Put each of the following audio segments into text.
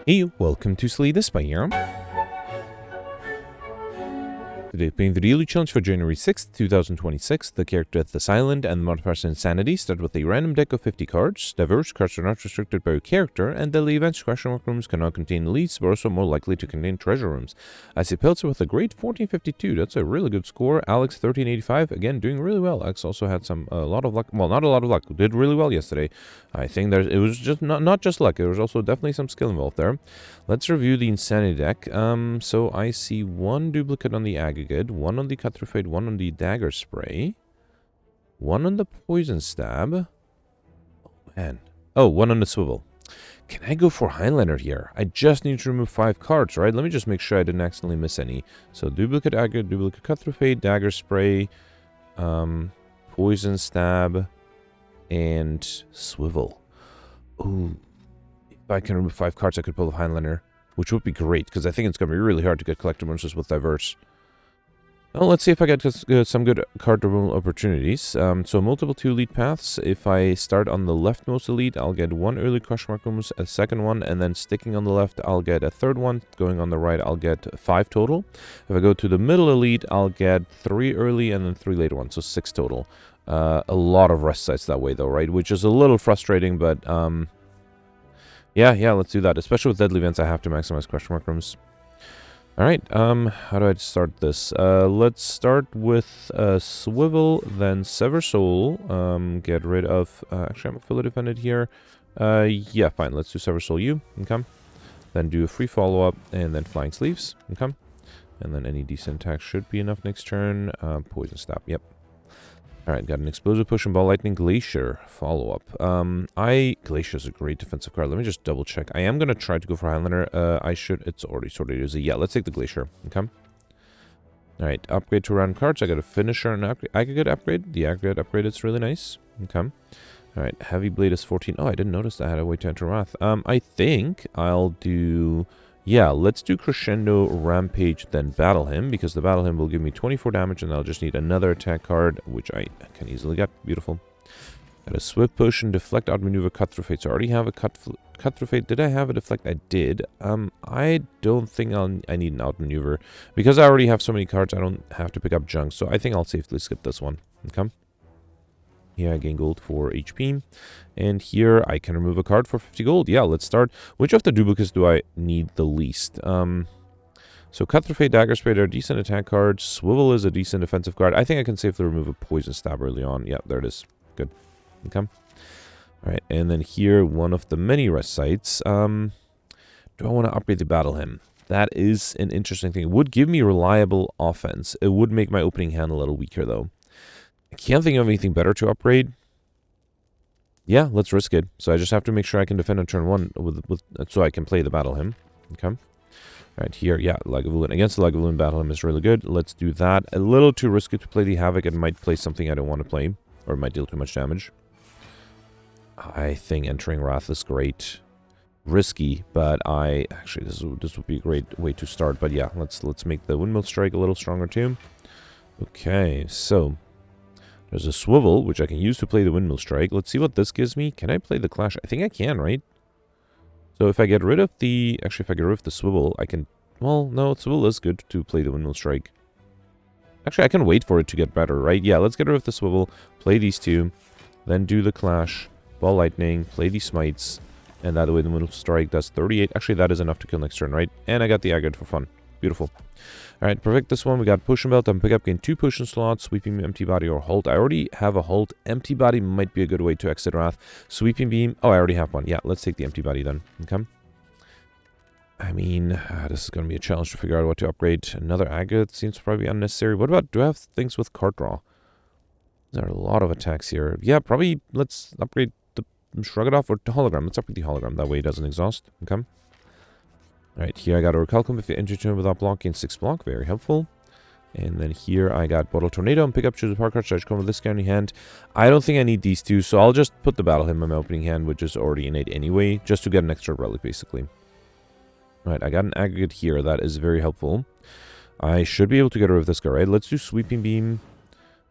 Hey, welcome to Slay the Spire. Today playing the daily challenge for January 6th, 2026. The character at this island and the modifiers Insanity start with a random deck of 50 cards. Diverse cards are not restricted by your character, and daily events question mark rooms cannot contain elites, but are also more likely to contain treasure rooms. I see Peltzer with a great 1452. That's a really good score. Alex 1385, again doing really well. Alex also had a lot of luck. Well, not a lot of luck. Did really well yesterday. I think it was just not just luck. There was also definitely some skill involved there. Let's review the Insanity deck. So I see one duplicate on the aggregate, one on the cut through fade, one on the dagger spray, one on the poison stab. Oh man. Oh, one on the swivel. Can I go for Highlander here? I just need to remove 5 cards, right? Let me just make sure I didn't accidentally miss any. So duplicate aggregate, duplicate cut through fade, dagger spray, poison stab, and swivel. Ooh. If I can remove 5 cards, I could pull a Highlander, which would be great, because I think it's going to be really hard to get collector monsters with diverse. Well, let's see if I get some good card removal opportunities. So multiple 2 elite paths. If I start on the leftmost elite, I'll get 1 early question mark rooms, a second one, and then sticking on the left, I'll get a third one. Going on the right, I'll get 5 total. If I go to the middle elite, I'll get 3 early and then 3 later ones, so 6 total. A lot of rest sites that way, though, right? Which is a little frustrating, but yeah, let's do that. Especially with deadly events, I have to maximize question mark rooms. Alright, how do I start this? Let's start with Swivel, then Sever Soul. Get rid of... actually, I'm fully defended here. Yeah, fine. Let's do Sever Soul U. Okay. Then do a free follow-up, and then Flying Sleeves. Okay. And then any decent attack should be enough next turn. Poison Stab. Yep. Alright, got an Explosive Push and Ball Lightning Glacier follow-up. Glacier is a great defensive card. Let me just double check. I am going to try to go for Highlander. It's already sorted as a... Yeah, let's take the Glacier. Okay. Alright, upgrade to round cards. I got a Finisher and aggregate upgrade. The aggregate upgrade is really nice. Okay. Alright, Heavy Blade is 14. Oh, I didn't notice I had a way to enter Wrath. I think I'll do... Yeah, let's do Crescendo, Rampage, then Battle Him, because the Battle Him will give me 24 damage, and I'll just need another attack card, which I can easily get. Beautiful. Got a Swift Potion, Deflect, Outmaneuver, Cut Through Fate. So I already have a Cut Through Fate. Did I have a Deflect? I did. I don't think I need an Outmaneuver. Because I already have so many cards, I don't have to pick up junk, so I think I'll safely skip this one. Okay. Here I gain gold for HP. And here I can remove a card for 50 gold. Yeah, let's start. Which of the duplicates do I need the least? So Cut Through Fate, Dagger Spray are decent attack cards. Swivel is a decent defensive card. I think I can safely remove a Poison Stab early on. Yeah, there it is. Good. Okay. Alright, and then here, one of the many rest sites. Do I want to upgrade the Battle Hymn? That is an interesting thing. It would give me reliable offense. It would make my opening hand a little weaker, though. I can't think of anything better to upgrade. Yeah, let's risk it. So I just have to make sure I can defend on turn 1 so I can play the Battle Hymn. Okay. Alright, here, yeah, Lagavulin. Against the Lagavulin, Battle Hymn is really good. Let's do that. A little too risky to play the Havoc. It might play something I don't want to play. Or it might deal too much damage. I think entering Wrath is great. Risky, but actually, this would be a great way to start. But yeah, let's make the Windmill Strike a little stronger too. Okay, so... There's a Swivel, which I can use to play the Windmill Strike. Let's see what this gives me. Can I play the Clash? I think I can, right? So if I get rid of the... Actually, if I get rid of the Swivel, I can... Well, no, Swivel is good to play the Windmill Strike. Actually, I can wait for it to get better, right? Yeah, let's get rid of the Swivel, play these 2, then do the Clash, Ball Lightning, play these Smites, and that way the Windmill Strike does 38. Actually, that is enough to kill next turn, right? And I got the aggregate for fun. Beautiful. Alright, perfect this one. We got Potion Belt and pick up, gain 2 potion slots, Sweeping Beam, Empty Body, or Halt. I already have a Halt. Empty Body might be a good way to exit Wrath. Sweeping Beam. Oh, I already have one. Yeah, let's take the Empty Body then. Okay. I mean, this is going to be a challenge to figure out what to upgrade. Another Aggregate seems probably unnecessary. What about, do I have things with card draw? There are a lot of attacks here. Yeah, probably let's upgrade the Shrug It Off or the Hologram. Let's upgrade the Hologram. That way it doesn't exhaust. Okay. Alright, here I got a Recalcum if you enter turn without blocking 6 block, very helpful. And then here I got Bottle Tornado and pick up, choose a power card, charge come with this guy in your hand. I don't think I need these 2, so I'll just put the Battle Hymn in my opening hand, which is already innate anyway, just to get an extra relic, basically. Alright, I got an aggregate here, that is very helpful. I should be able to get rid of this guy, right? Let's do Sweeping Beam.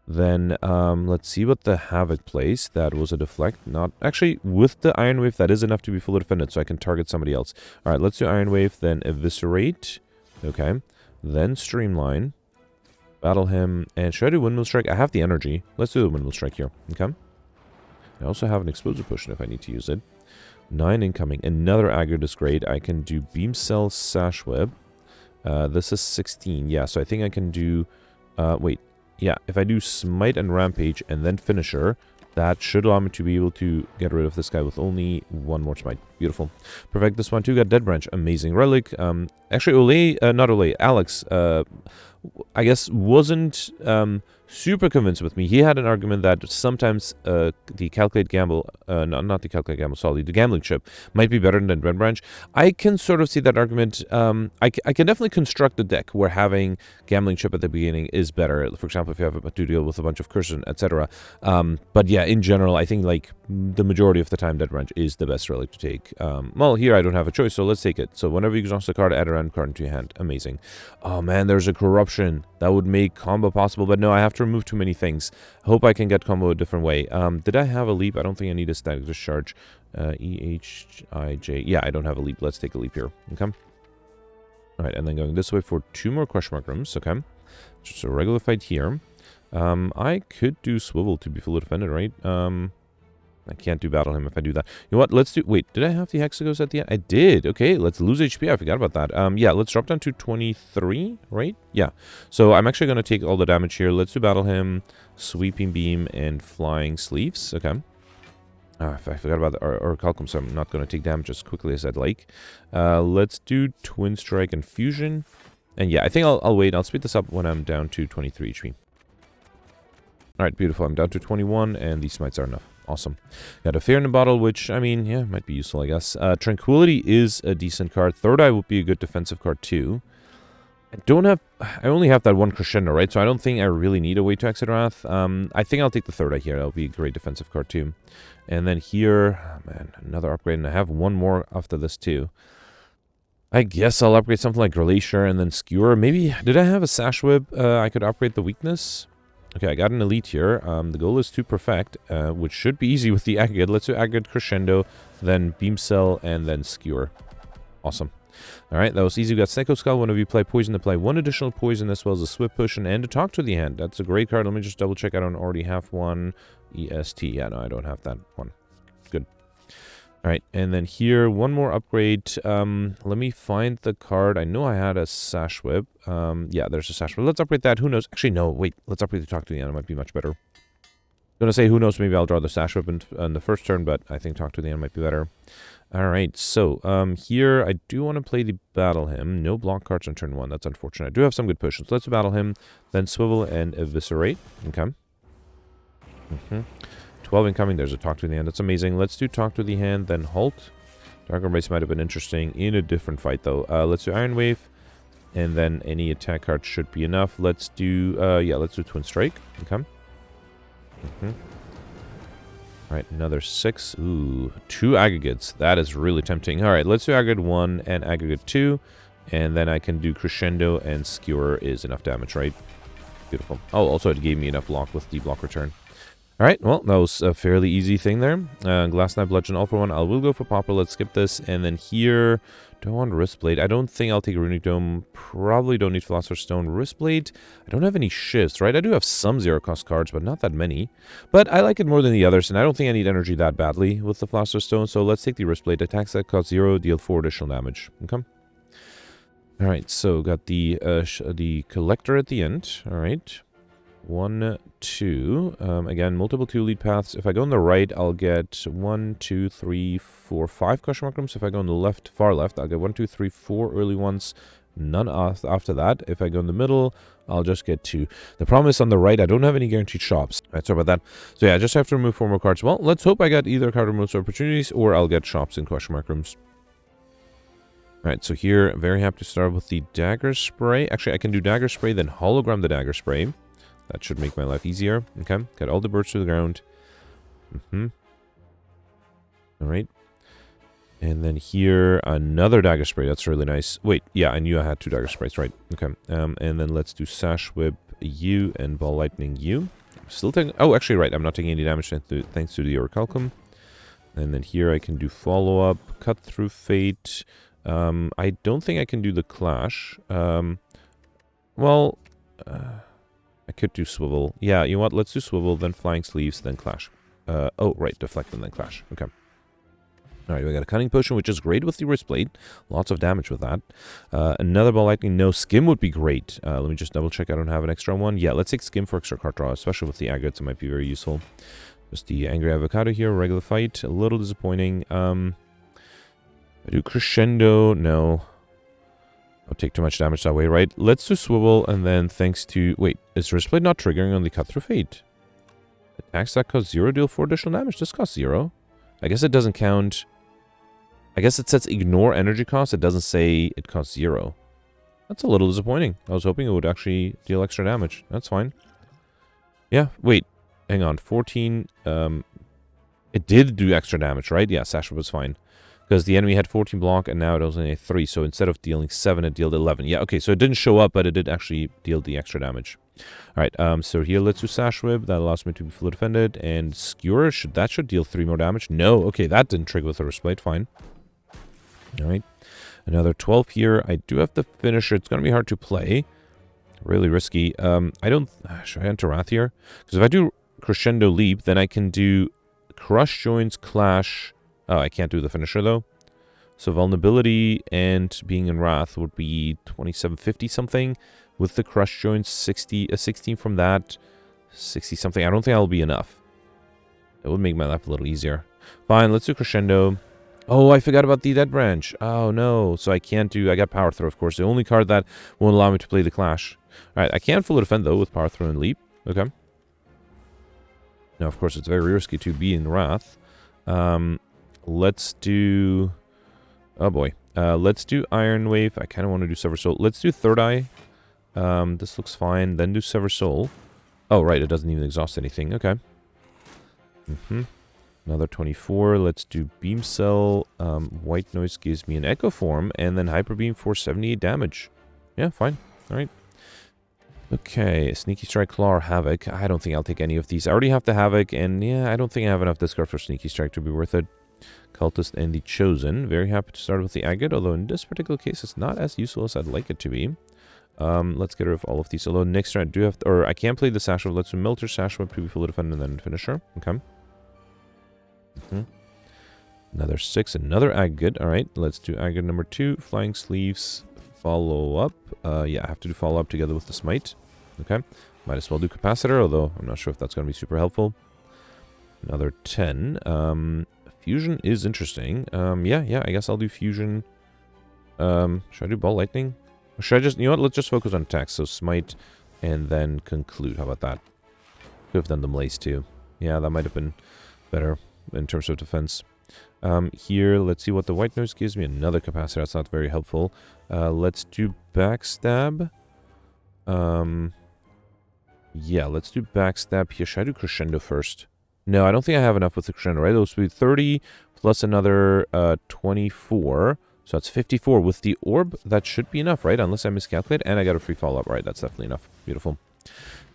Then let's see what the Havoc plays. That was a deflect. Not actually with the Iron Wave. That is enough to be fully defended, so I can target somebody else. All right, let's do Iron Wave. Then Eviscerate. Okay. Then Streamline. Battle him. And should I do Windmill Strike? I have the energy. Let's do the Windmill Strike here. Okay. I also have an Explosive Potion if I need to use it. 9 incoming. Another aggro is great. I can do Beam Cell, Sash Web. This is 16. Yeah, so I think I can do... wait. Yeah, if I do Smite and Rampage and then Finisher, that should allow me to be able to get rid of this guy with only one more Smite. Beautiful. Perfect. This one too got Dead Branch. Amazing Relic. Actually, not Ole, Alex, I guess wasn't super convinced with me. He had an argument that sometimes the Calculate Gamble, not the Calculate Gamble, sorry, the Gambling Chip might be better than Dead Branch. I can sort of see that argument. I can definitely construct a deck where having Gambling Chip at the beginning is better. For example, if you have to deal with a bunch of curses, etc. But yeah, in general, I think like the majority of the time, Dead Branch is the best relic to take. Well, here I don't have a choice, so let's take it. So whenever you exhaust a card, add a random card into your hand. Amazing. Oh man, there's a Corruption. That would make combo possible, but no, I have to remove too many things. Hope I can get combo a different way. Did I have a leap? I don't think I need a static discharge. E-H-I-J. Yeah, I don't have a leap. Let's take a leap here. Okay. Alright, and then going this way for 2 more question mark rooms. Okay. Just a regular fight here. I could do Swivel to be fully defended, right? I can't do Battle Him if I do that. You know what? Let's do... Wait, did I have the Hexagons at the end? I did. Okay, let's lose HP. I forgot about that. Yeah, let's drop down to 23, right? Yeah. So I'm actually going to take all the damage here. Let's do Battle Him, Sweeping Beam, and Flying Sleeves. Okay. I forgot about the Orichalcum, so I'm not going to take damage as quickly as I'd like. Let's do Twin Strike and Fusion. And yeah, I think I'll wait. I'll speed this up when I'm down to 23 HP. Alright, beautiful. I'm down to 21, and these smites are enough. Awesome. Got a Fear in the Bottle, which, I mean, yeah, might be useful, I guess. Tranquility is a decent card. Third Eye would be a good defensive card, too. I only have that one Crescendo, right? So I don't think I really need a way to exit Wrath. I think I'll take the Third Eye here. That'll be a great defensive card, too. And then here, oh man, another upgrade, and I have one more after this, too. I guess I'll upgrade something like Glacier and then Skewer. Maybe, did I have a Sash Whip? I could upgrade the weakness. Okay, I got an Elite here. The goal is to perfect, which should be easy with the Aggregate. Let's do Aggregate, Crescendo, then Beam Cell, and then Skewer. Awesome. Alright, that was easy. We got Psycho Skull. Whenever you play Poison, apply 1 additional Poison, as well as a Swift Potion, and a Talk to the Hand. That's a great card. Let me just double check. I don't already have one. EST. Yeah, no, I don't have that one. Good. Alright, and then here, one more upgrade. Let me find the card. I know I had a Sash Whip. Yeah, there's a Sash Whip. Let's upgrade that. Who knows? Actually, no, wait. Let's upgrade the Talk to the End. It might be much better. I'm going to say, who knows, maybe I'll draw the Sash Whip in the first turn, but I think Talk to the End might be better. Alright, so, here, I do want to play the Battle Hymn. No block cards on turn 1. That's unfortunate. I do have some good potions. Let's Battle Hymn, then Swivel and Eviscerate. Okay. 12 incoming. There's a Talk to the Hand. That's amazing. Let's do Talk to the Hand, then Halt. Dark Embrace might have been interesting in a different fight, though. Let's do Iron Wave, and then any attack card should be enough. Let's do, yeah, let's do Twin Strike. Okay. Alright, another 6. Ooh, 2 aggregates. That is really tempting. Alright, let's do Aggregate 1 and Aggregate 2, and then I can do Crescendo, and Skewer is enough damage, right? Beautiful. Oh, also it gave me enough block with the block return. Alright, well, that was a fairly easy thing there. Glass Knife, Bludgeon, all for 1. I will go for Pauper. Let's skip this. And then here, do I want Wristblade? I don't think I'll take Runic Dome. Probably don't need Philosopher's Stone. Wristblade, I don't have any shifts, right? I do have some zero-cost cards, but not that many. But I like it more than the others, and I don't think I need energy that badly with the Philosopher's Stone. So let's take the Wristblade. Attacks that cost 0, deal 4 additional damage. Okay. Alright, so got the Collector at the end. Alright. 1, 2. Again, multiple 2 lead paths. If I go on the right, I'll get 1, 2, 3, 4, 5 question mark rooms. If I go on the left, far left, I'll get 1, 2, 3, 4 early ones. None after that. If I go in the middle, I'll just get 2. The problem is on the right, I don't have any guaranteed shops. Alright, sorry about that. So yeah, I just have to remove 4 more cards. Well, let's hope I got either card removes or opportunities, or I'll get shops in question mark rooms. Alright, so here, very happy to start with the Dagger Spray. Actually, I can do Dagger Spray, then hologram the Dagger Spray. That should make my life easier. Okay, got all the birds to the ground. Alright. And then here, another Dagger Spray. That's really nice. Wait, yeah, I knew I had 2 Dagger Sprays, right. Okay, and then let's do Sash Whip U and Ball Lightning U. still taking... Oh, actually, right. I'm not taking any damage thanks to the Orichalcum. And then here I can do follow-up, cut through fate. I don't think I can do the clash. Well, I could do swivel. Yeah, you know what? Let's do swivel, then flying sleeves, then clash. Oh, right. Deflect and then clash. Okay. Alright, we got a cunning potion, which is great with the wrist blade. Lots of damage with that. Another ball lightning. No, skim would be great. Let me just double check I don't have an extra one. Yeah, let's take skim for extra card draw, especially with the agates. It might be very useful. Just the angry avocado here, regular fight. A little disappointing. I do crescendo. No. I'll take too much damage that way, right? Let's do swivel, and then thanks to... Wait, is wrist blade not triggering on the cut through fate? Attacks that cost 0 deal 4 additional damage. This costs 0. I guess it doesn't count... I guess it says ignore energy cost. It doesn't say it costs 0. That's a little disappointing. I was hoping it would actually deal extra damage. That's fine. Yeah, wait. Hang on. 14. It did do extra damage, right? Yeah, Sasha was fine. Because the enemy had 14 block and now it only had 3. So instead of dealing 7, it dealt 11. Yeah, okay. So it didn't show up, but it did actually deal the extra damage. Alright, so here let's do Sash Whip. That allows me to be fully defended. And Skewer, that should deal 3 more damage. No, okay, that didn't trigger with the wrist blade. Fine. Alright, another 12 here. I do have the finisher. It's going to be hard to play. Really risky. I don't... Should I enter Wrath here? Because if I do Crescendo Leap, then I can do Crush Joints, Clash... Oh, I can't do the finisher, though. So Vulnerability and being in Wrath would be 2750 something. With the Crush Joints, 16 from that. 60 something. I don't think that'll be enough. It would make my life a little easier. Fine, let's do Crescendo. Oh, I forgot about the Dead Branch. Oh, no. So I can't do... I got Power Throw, of course. The only card that won't allow me to play the Clash. Alright, I can fully defend, though, with Power Throw and Leap. Okay. Now, of course, it's very risky to be in Wrath. Let's do... Oh, boy. Let's do Iron Wave. I kind of want to do Sever Soul. Let's do Third Eye. This looks fine. Then do Sever Soul. Oh, right. It doesn't even exhaust anything. Okay. Another 24. Let's do Beam Cell. White Noise gives me an Echo Form. And then Hyper Beam for 78 damage. Yeah, fine. Alright. Okay. Sneaky Strike, Claw, or Havoc. I don't think I'll take any of these. I already have the Havoc. And yeah, I don't think I have enough discard for Sneaky Strike to be worth it. Cultist and the Chosen. Very happy to start with the Agate. Although in this particular case, it's not as useful as I'd like it to be. Let's get rid of all of these. Although next turn I do have... Or I can't play the Sash Whip. Let's do Melter, Sash Whip to be fully defended, and then Finisher. Okay. Another 6, another Agate. Alright, let's do Agate number 2. Flying Sleeves, follow up. Yeah, I have to do follow up together with the Smite. Okay, might as well do Capacitor, although I'm not sure if that's going to be super helpful. Another 10. Fusion is interesting. Yeah, I guess I'll do Fusion. Should I do Ball Lightning? Or should I just... You know what, let's just focus on attacks. So Smite, and then Conclude. How about that? Could have done the Malaise too. Yeah, that might have been better in terms of defense. Here, let's see what the White Noise gives me. Another Capacitor. That's not very helpful. Let's do Backstab. Yeah, let's do Backstab here. Should I do Crescendo first? No, I don't think I have enough with the Crescendo, right? Those would be 30 plus another 24. So that's 54. With the Orb, that should be enough, right? Unless I miscalculate. And I got a free follow-up. Right, that's definitely enough. Beautiful.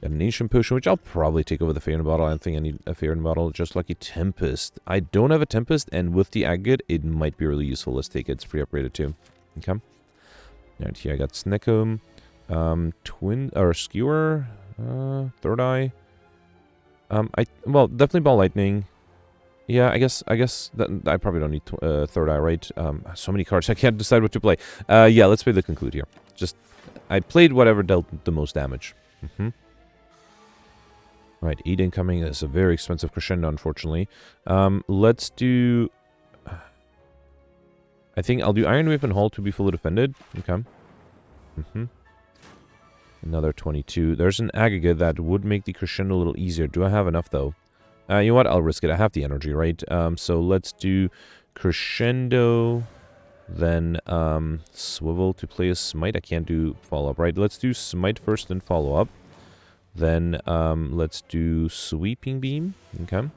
Got an Ancient Potion, which I'll probably take over the Faerin Bottle. I don't think I need a Faerin Bottle. Just like a Tempest. I don't have a Tempest, and with the Agate, it might be really useful. Let's take it. It's pre-upgraded too. Okay. Alright, here I got Sneckum. Twin, or Skewer. Third Eye. Well, definitely Ball Lightning. Yeah, I guess that I probably don't need Third Eye, right? So many cards, I can't decide what to play. Yeah, let's play the Conclude here. Just, I played whatever dealt the most damage. Right, 8 incoming is a very expensive Crescendo, unfortunately. Let's do... I think I'll do Iron Wave and Halt to be fully defended. Okay. Another 22. There's an Agate that would make the Crescendo a little easier. Do I have enough, though? You know what? I'll risk it. I have the energy, right? So let's do Crescendo, then Swivel to play a Smite. I can't do follow-up, right? Let's do Smite first, then follow-up. Then let's do Sweeping Beam. Okay.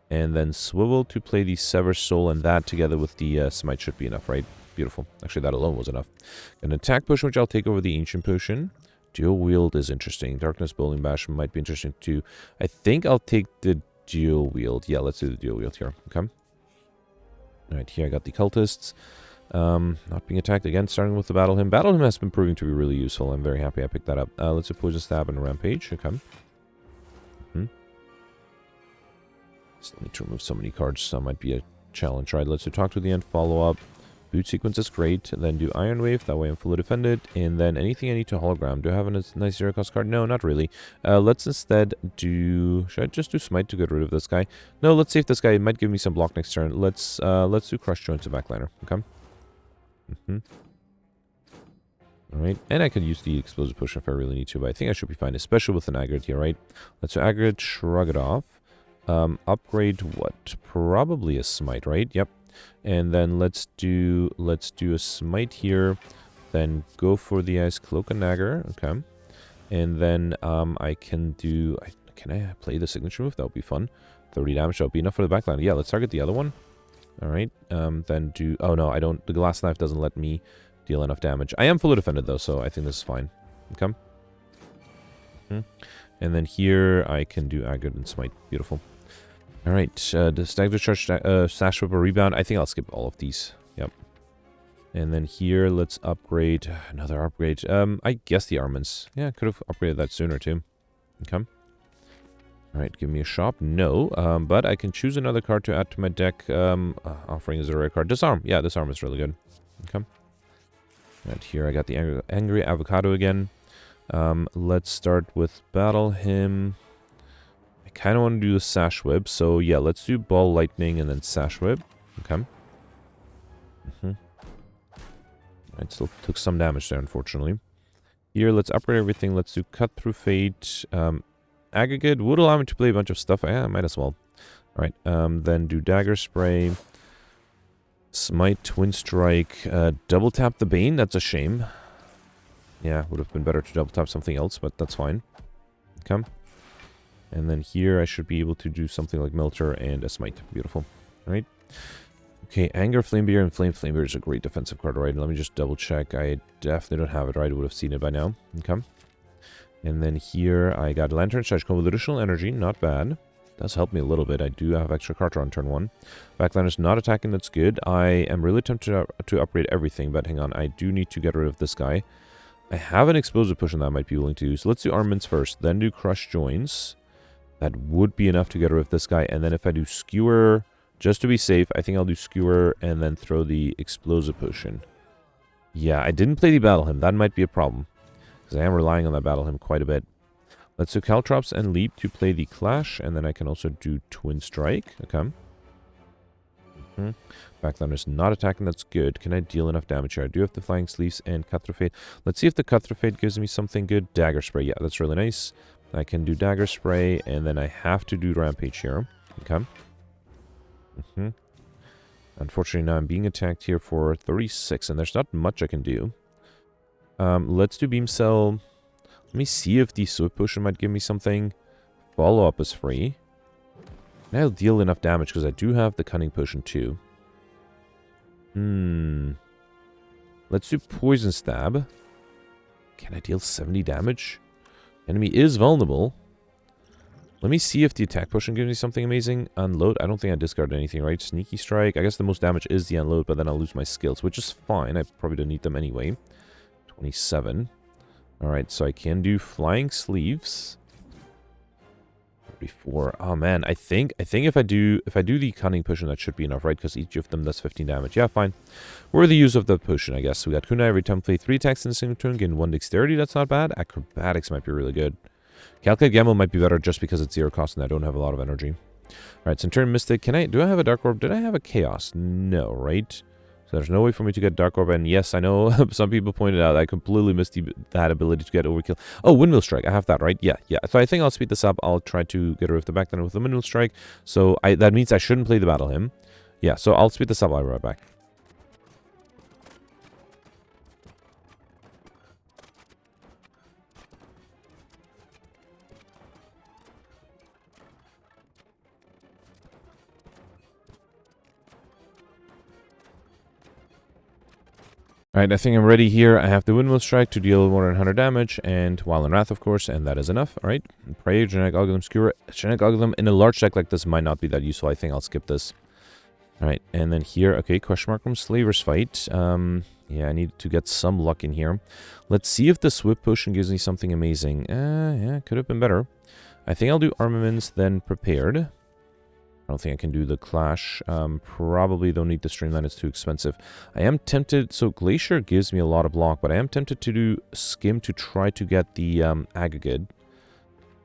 And then Swivel to play the Sever Soul, and that together with the Smite should be enough, right? Beautiful. Actually, that alone was enough. An Attack Potion, which I'll take over the Ancient Potion Dual wield is interesting. Darkness Bowling Bash might be interesting too. I think I'll take the dual wield. Yeah, let's do the dual wield here. Okay. Alright, here I got the cultists. Not being attacked again, starting with the Battle Hymn. Battle Hymn has been proving to be really useful. I'm very happy I picked that up. Let's do Poison Stab and Rampage. Okay. Still need to remove so many cards, so that might be a challenge. Right, let's do Talk to the End, follow up. Boot Sequence is great. And then do Iron Wave, that way I'm fully defended. And then anything I need to hologram. Do I have a nice 0 cost card? No, not really. Let's instead do... Should I just do Smite to get rid of this guy? No, let's see if this guy might give me some block next turn. Let's do Crush Joints to Backliner. Okay. Alright, and I could use the Explosive Push if I really need to, but I think I should be fine, especially with an Aggregate here, right? Let's do Aggregate, shrug it off. Upgrade what? Probably a Smite, right? Yep. And then let's do a Smite here. Then go for the Ice Cloak and Dagger. Okay. And then I can do... Can I play the signature move? That would be fun. 30 damage. That would be enough for the backline. Yeah, let's target the other one. Alright. Then do... Oh no, I don't... The Glass Knife doesn't let me deal enough damage. I am fully defended though, so I think this is fine. Okay. And then here I can do Aggregate and Smite. Beautiful. Alright, the Stagger Charge, Sash Whip or Rebound. I think I'll skip all of these. Yep. And then here, let's upgrade. Another upgrade. I guess the Armaments. Yeah, I could have upgraded that sooner too. Okay. Alright, give me a shop. No, but I can choose another card to add to my deck. Offering is a rare card. Disarm. Yeah, Disarm is really good. Okay. Alright, here I got the Angry Avocado again. Let's start with Battle Hymn. I kind of want to do the Sash Whip, so yeah, let's do Ball Lightning and then Sash Whip. Okay. It still took some damage there, unfortunately. Here, let's upgrade everything. Let's do Cut Through Fate. Aggregate would allow me to play a bunch of stuff. Yeah, I might as well. Alright, then do Dagger Spray. Smite, Twin Strike. Double Tap the Bane. That's a shame. Yeah, would have been better to double tap something else, but that's fine. Okay. And then here I should be able to do something like Melter and a Smite. Beautiful. Alright. Okay, Anger Flamebearer and Flamebearer is a great defensive card, right? Let me just double check. I definitely don't have it, right? I would have seen it by now. Okay. And then here I got Lantern Charge combo with additional energy. Not bad. Does help me a little bit. I do have extra card draw on turn 1. Backliner is not attacking. That's good. I am really tempted to upgrade everything, but hang on. I do need to get rid of this guy. I have an Explosive Push and that I might be willing to use. So let's do Armaments first, then do Crush Joints. That would be enough to get rid of this guy. And then if I do Skewer, just to be safe, I think I'll do Skewer and then throw the Explosive Potion. Yeah, I didn't play the Battle Hymn. That might be a problem, because I am relying on that Battle Hymn quite a bit. Let's do Caltrops and Leap to play the Clash, and then I can also do Twin Strike. Okay. Backliner is not attacking. That's good. Can I deal enough damage here? I do have the Flying Sleeves and Cut Through Fate. Let's see if the Cut Through Fate gives me something good. Dagger Spray. Yeah, that's really nice. I can do Dagger Spray, and then I have to do Rampage here. Okay. Unfortunately, now I'm being attacked here for 36, and there's not much I can do. Let's do Beam Cell. Let me see if the Swift Potion might give me something. Follow-up is free. And I'll deal enough damage, because I do have the Cunning Potion too. Let's do Poison Stab. Can I deal 70 damage? Enemy is vulnerable. Let me see if the Attack Potion gives me something amazing. Unload. I don't think I discarded anything, right? Sneaky Strike. I guess the most damage is the Unload, but then I'll lose my skills, which is fine. I probably don't need them anyway. 27. Alright, so I can do Flying Sleeves. 34. Oh man, I think if I do the Cunning Potion, that should be enough, right? Because each of them does 15 damage. Yeah, fine. Worthy use of the potion, I guess. We got Kunai every time play 3 attacks in a single turn, gain 1 dexterity. That's not bad. Acrobatics might be really good. Calculate Gamble might be better just because it's 0 cost and I don't have a lot of energy. Alright, Centurion Mystic. Do I have a Dark Orb? Did I have a Chaos? No, right? So there's no way for me to get Dark Orb, and yes, I know some people pointed out I completely missed that ability to get Overkill. Oh, Windmill Strike, I have that, right? Yeah. So I think I'll speed this up. I'll try to get rid of the Backliner with the Windmill Strike. So that means I shouldn't play the Battle Hymn. Yeah, so I'll speed this up. I'll be right back. Alright, I think I'm ready here. I have the Windmill Strike to deal more than 100 damage, and Wild and Wrath, of course, and that is enough. Alright, Prey, Genetic Algorithm, Skewer. Genetic Algorithm in a large deck like this might not be that useful. I think I'll skip this. Alright, and then here, okay, question mark from Slaver's Fight. Yeah, I need to get some luck in here. Let's see if the Swift Potion gives me something amazing. Yeah, could have been better. I think I'll do Armaments, then Prepared. I don't think I can do the Clash. Probably don't need the Streamline, it's too expensive. I am tempted, so Glacier gives me a lot of block, but I am tempted to do Skim to try to get the Aggregate.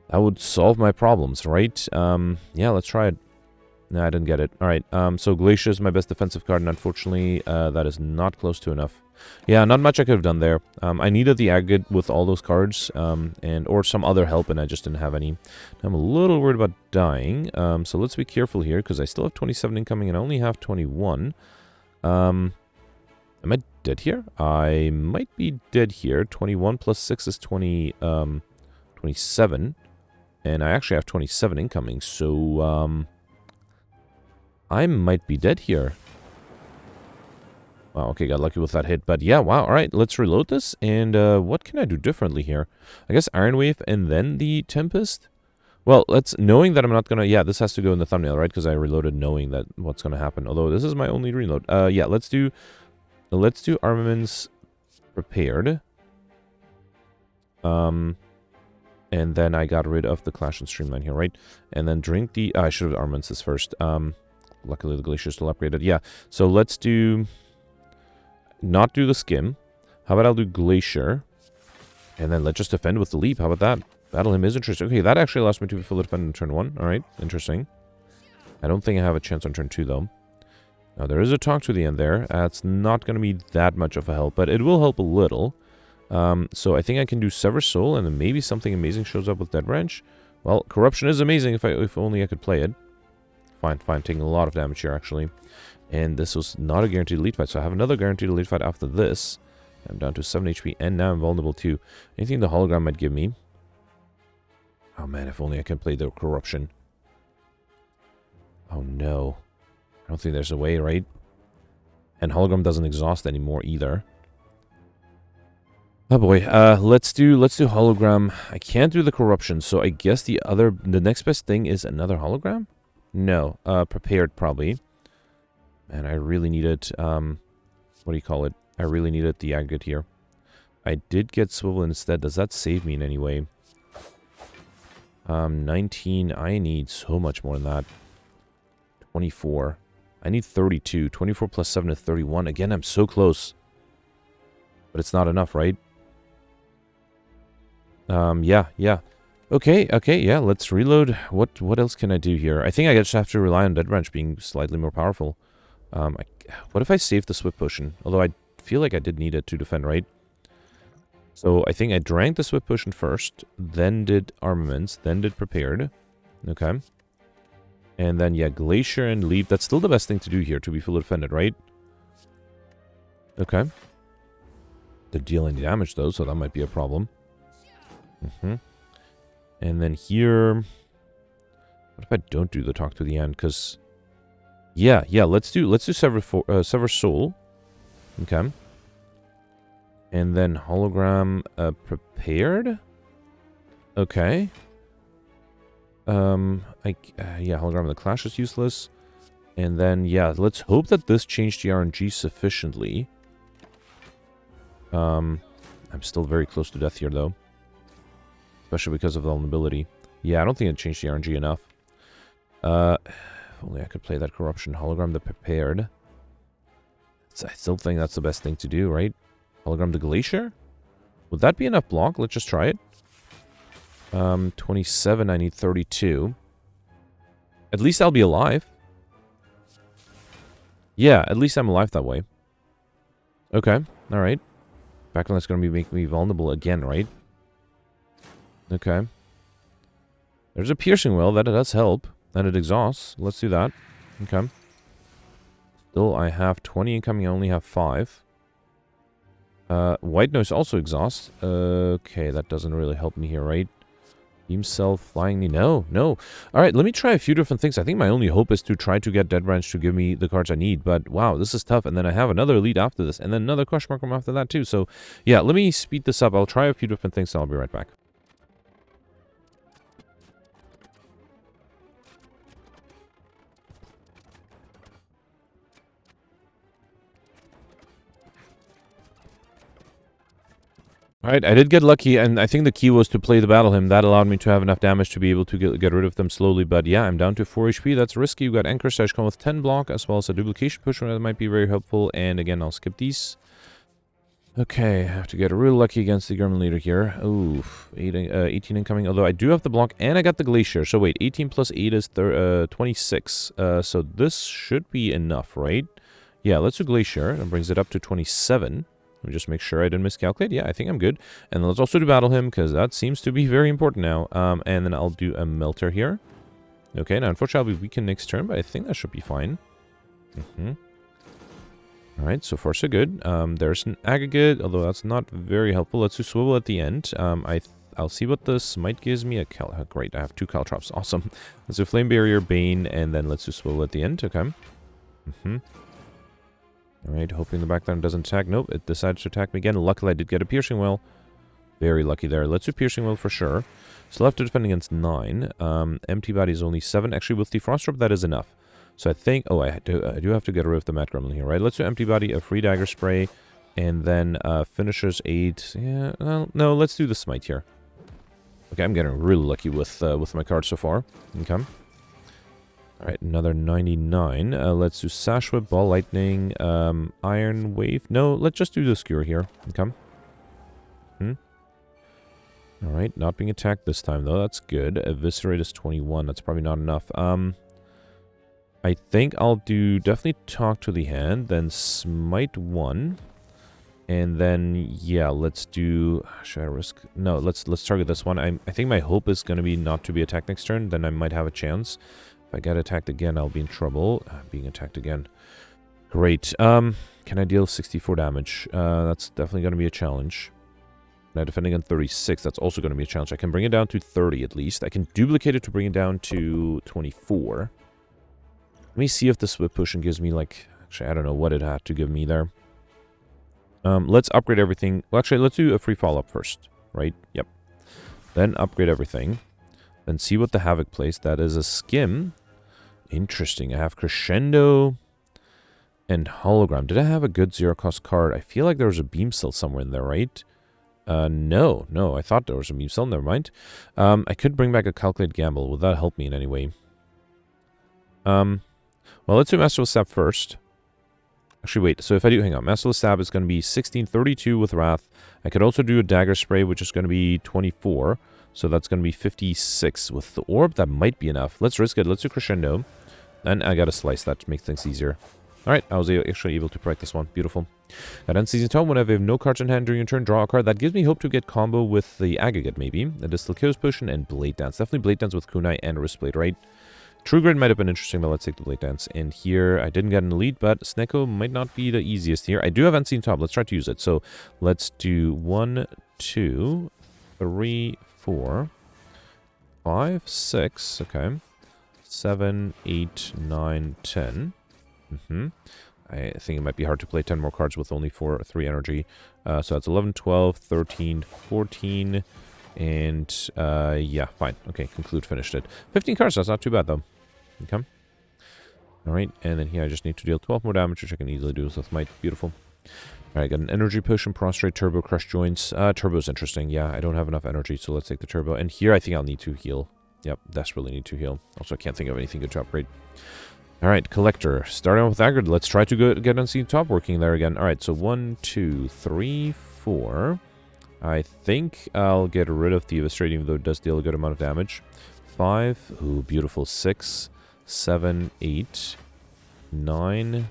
That would solve my problems, right? Yeah, let's try it. No, I didn't get it. Alright, so Glacier is my best defensive card, and unfortunately, that is not close to enough. Yeah, not much I could have done there. I needed the Aggregate with all those cards, or some other help, and I just didn't have any. I'm a little worried about dying, so let's be careful here, because I still have 27 incoming, and I only have 21. Am I dead here? I might be dead here. 21 plus 6 is 27, and I actually have 27 incoming, so, I might be dead here. Wow, okay, got lucky with that hit. But yeah, wow, alright, let's reload this. And what can I do differently here? I guess Iron Wave and then the Tempest? Well, knowing that I'm not gonna... Yeah, this has to go in the thumbnail, right? Because I reloaded knowing that what's gonna happen. Although, this is my only reload. Yeah, let's do Armaments Prepared. And then I got rid of the Clash and Streamline here, right? And then drink the... I should have Armaments this first. Luckily, the Glacier is still upgraded. Yeah, so let's do... Not do the Skim. How about I'll do Glacier? And then let's just defend with the Leap. How about that? Battle him is interesting. Okay, that actually allows me to fully defend on turn 1. Alright, interesting. I don't think I have a chance on turn 2, though. Now, there is a talk to the end there. It's not going to be that much of a help, but it will help a little. So I think I can do Sever Soul, and then maybe something amazing shows up with Dead Branch. Well, Corruption is amazing if only I could play it. Fine, taking a lot of damage here, actually. And this was not a guaranteed elite fight, so I have another guaranteed elite fight after this. I'm down to 7 HP, and now I'm vulnerable too. Anything the hologram might give me. Oh man, if only I can play the Corruption. Oh no. I don't think there's a way, right? And hologram doesn't exhaust anymore either. Oh boy, let's do hologram. I can't do the Corruption, so I guess the next best thing is another hologram? No, Prepared probably. And I really needed, what do you call it? I really needed the Aggregate here. I did get Swivel instead. Does that save me in any way? 19, I need so much more than that. 24. I need 32. 24 plus 7 is 31. Again, I'm so close. But it's not enough, right? Yeah. Okay, yeah, let's reload. What else can I do here? I think I just have to rely on Dead Branch being slightly more powerful. What if I save the Swift Potion? Although I feel like I did need it to defend, right? So I think I drank the Swift Potion first, then did Armaments, then did Prepared. Okay. And then, yeah, Glacier and Leap. That's still the best thing to do here, to be fully defended, right? Okay. They're dealing damage, though, so that might be a problem. And then here... What if I don't do the Talk to the End? Because... Yeah, let's do Sever Soul. Okay. And then Hologram Prepared? Okay. Yeah, Hologram of the Clash is useless. And then, yeah, let's hope that this changed the RNG sufficiently. I'm still very close to death here, though. Especially because of vulnerability. Yeah, I don't think it changed the RNG enough. If only I could play that Corruption. Hologram the Prepared. I still think that's the best thing to do, right? Hologram the Glacier? Would that be enough block? Let's just try it. 27, I need 32. At least I'll be alive. Yeah, at least I'm alive that way. Okay, alright. Backline's gonna make me vulnerable again, right? Okay. There's a Piercing Well, that does help. And it exhausts. Let's do that. Okay. Still, I have 20 incoming, I only have 5. White Noise also exhausts. Okay, that doesn't really help me here, right? Beam cell, flying knee. No, no. Alright, let me try a few different things. I think my only hope is to try to get Dead Branch to give me the cards I need. But wow, this is tough. And then I have another elite after this. And then another question mark room after that too. So yeah, let me speed this up. I'll try a few different things and I'll be right back. Alright, I did get lucky, and I think the key was to play the Battle Hymn. That allowed me to have enough damage to be able to get rid of them slowly. But yeah, I'm down to 4 HP. That's risky. You got Anchor Sash come with 10 block, as well as a duplication push, that might be very helpful. And again, I'll skip these. Okay, I have to get real lucky against the Gremlin Leader here. Oof, 18 incoming, although I do have the block, and I got the Glacier. So wait, 18 plus 8 is 26. So this should be enough, right? Yeah, let's do Glacier. That brings it up to 27. Let me just make sure I didn't miscalculate. Yeah, I think I'm good. And let's also do Battle Hymn, because that seems to be very important now. And then I'll do a Melter here. Okay, now unfortunately I'll be weakened next turn, but I think that should be fine. Alright, so far so good. There's an Aggregate, although that's not very helpful. Let's do Swivel at the end. I'll see what the Smite gives me. Great, I have 2 Caltrops. Awesome. Let's do Flame Barrier, Bane, and then let's do Swivel at the end. Okay. Alright, hoping the backline doesn't attack. Nope, it decides to attack me again. Luckily, I did get a Piercing Well. Very lucky there. Let's do Piercing Well for sure. Still have to defend against 9. Empty Body is only 7. Actually, with the Frost Drop, that is enough. So I think... Oh, I do have to get rid of the Mad Gremlin here, right? Let's do Empty Body, a free Dagger Spray, and then Finisher's Aid. Yeah, well, no, let's do the Smite here. Okay, I'm getting really lucky with my cards so far. Okay. Alright, another 99. Let's do Sash Whip, Ball Lightning, Iron Wave. No, let's just do the Skewer here. Okay. Alright, not being attacked this time, though. That's good. Eviscerate is 21. That's probably not enough. I think I'll do definitely Talk to the Hand, then Smite 1. And then, yeah, let's do... Should I risk... No, let's target this one. I think my hope is going to be not to be attacked next turn. Then I might have a chance. If I get attacked again, I'll be in trouble. Being attacked again. Great. Can I deal 64 damage? That's definitely going to be a challenge. Now defending on 36, that's also going to be a challenge. I can bring it down to 30 at least. I can duplicate it to bring it down to 24. Let me see if the Swift Potion gives me, like... Actually, I don't know what it had to give me there. Let's upgrade everything. Well, actually, let's do a free follow-up first. Right? Yep. Then upgrade everything. Then see what the Havoc plays. That is a Skim. Interesting. I have Crescendo and Hologram. Did I have a good zero-cost card? I feel like there was a Beam Cell somewhere in there, right? No. I thought there was a Beam Cell. Never mind. I could bring back a Calculate Gamble. Would that help me in any way? Well, let's do Masterless Stab first. Actually, wait. So if I do, hang on. Masterless Stab is going to be 1632 with Wrath. I could also do a Dagger Spray, which is going to be 24. So that's going to be 56. With the Orb, that might be enough. Let's risk it. Let's do Crescendo. Then I got to Slice that to make things easier. Alright, I was actually able to break this one. Beautiful. At end season time, whenever I have no cards in hand during your turn, draw a card. That gives me hope to get combo with the Aggregate, maybe. A Distilled Chaos Potion and Blade Dance. Definitely Blade Dance with Kunai and Wristblade, right? True Grid might have been interesting, but let's take the Blade Dance. And here, I didn't get an Elite, but Sneko might not be the easiest here. I do have Unseen Top. Let's try to use it. So, let's do 1, 2, 3, 4, 5, 6, okay. 7, 8, 9, 10. I think it might be hard to play 10 more cards with only 3 energy. So that's 11, 12, 13, 14, and yeah, fine. Okay, conclude, finished it. 15 cards, that's not too bad though. Okay. Alright, and then here I just need to deal 12 more damage, which I can easily do with Might. Beautiful. Alright, got an Energy Potion, Prostrate, Turbo, Crush Joints. Turbo's interesting. Yeah, I don't have enough energy, so let's take the Turbo. And here I think I'll need to heal. Yep, desperately need to heal. Also, I can't think of anything good to upgrade. Alright, Collector. Starting off with Aggregate. Let's try to get Unseen Top working there again. Alright, so 1, 2, 3, 4. I think I'll get rid of the Eviscerate, even though it does deal a good amount of damage. 5. Ooh, beautiful. 6, 7, 8, 9,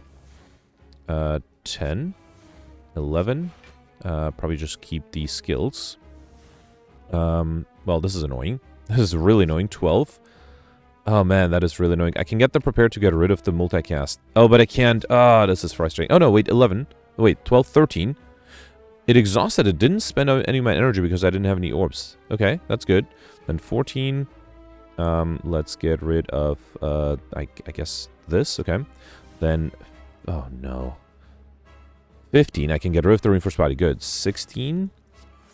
10, 11. Probably just keep these skills. Well, this is annoying. This is really annoying. 12. Oh man, that is really annoying. I can get the Prepared to get rid of the multicast. Oh, but I can't. Ah, this is frustrating. Oh no, wait, 11. Wait, 12, 13. It exhausted. It didn't spend any of my energy because I didn't have any orbs. Okay, that's good. Then 14. Let's get rid of, I guess this. Okay. Then, oh no. 15. I can get rid of the reinforced body. Good. 16.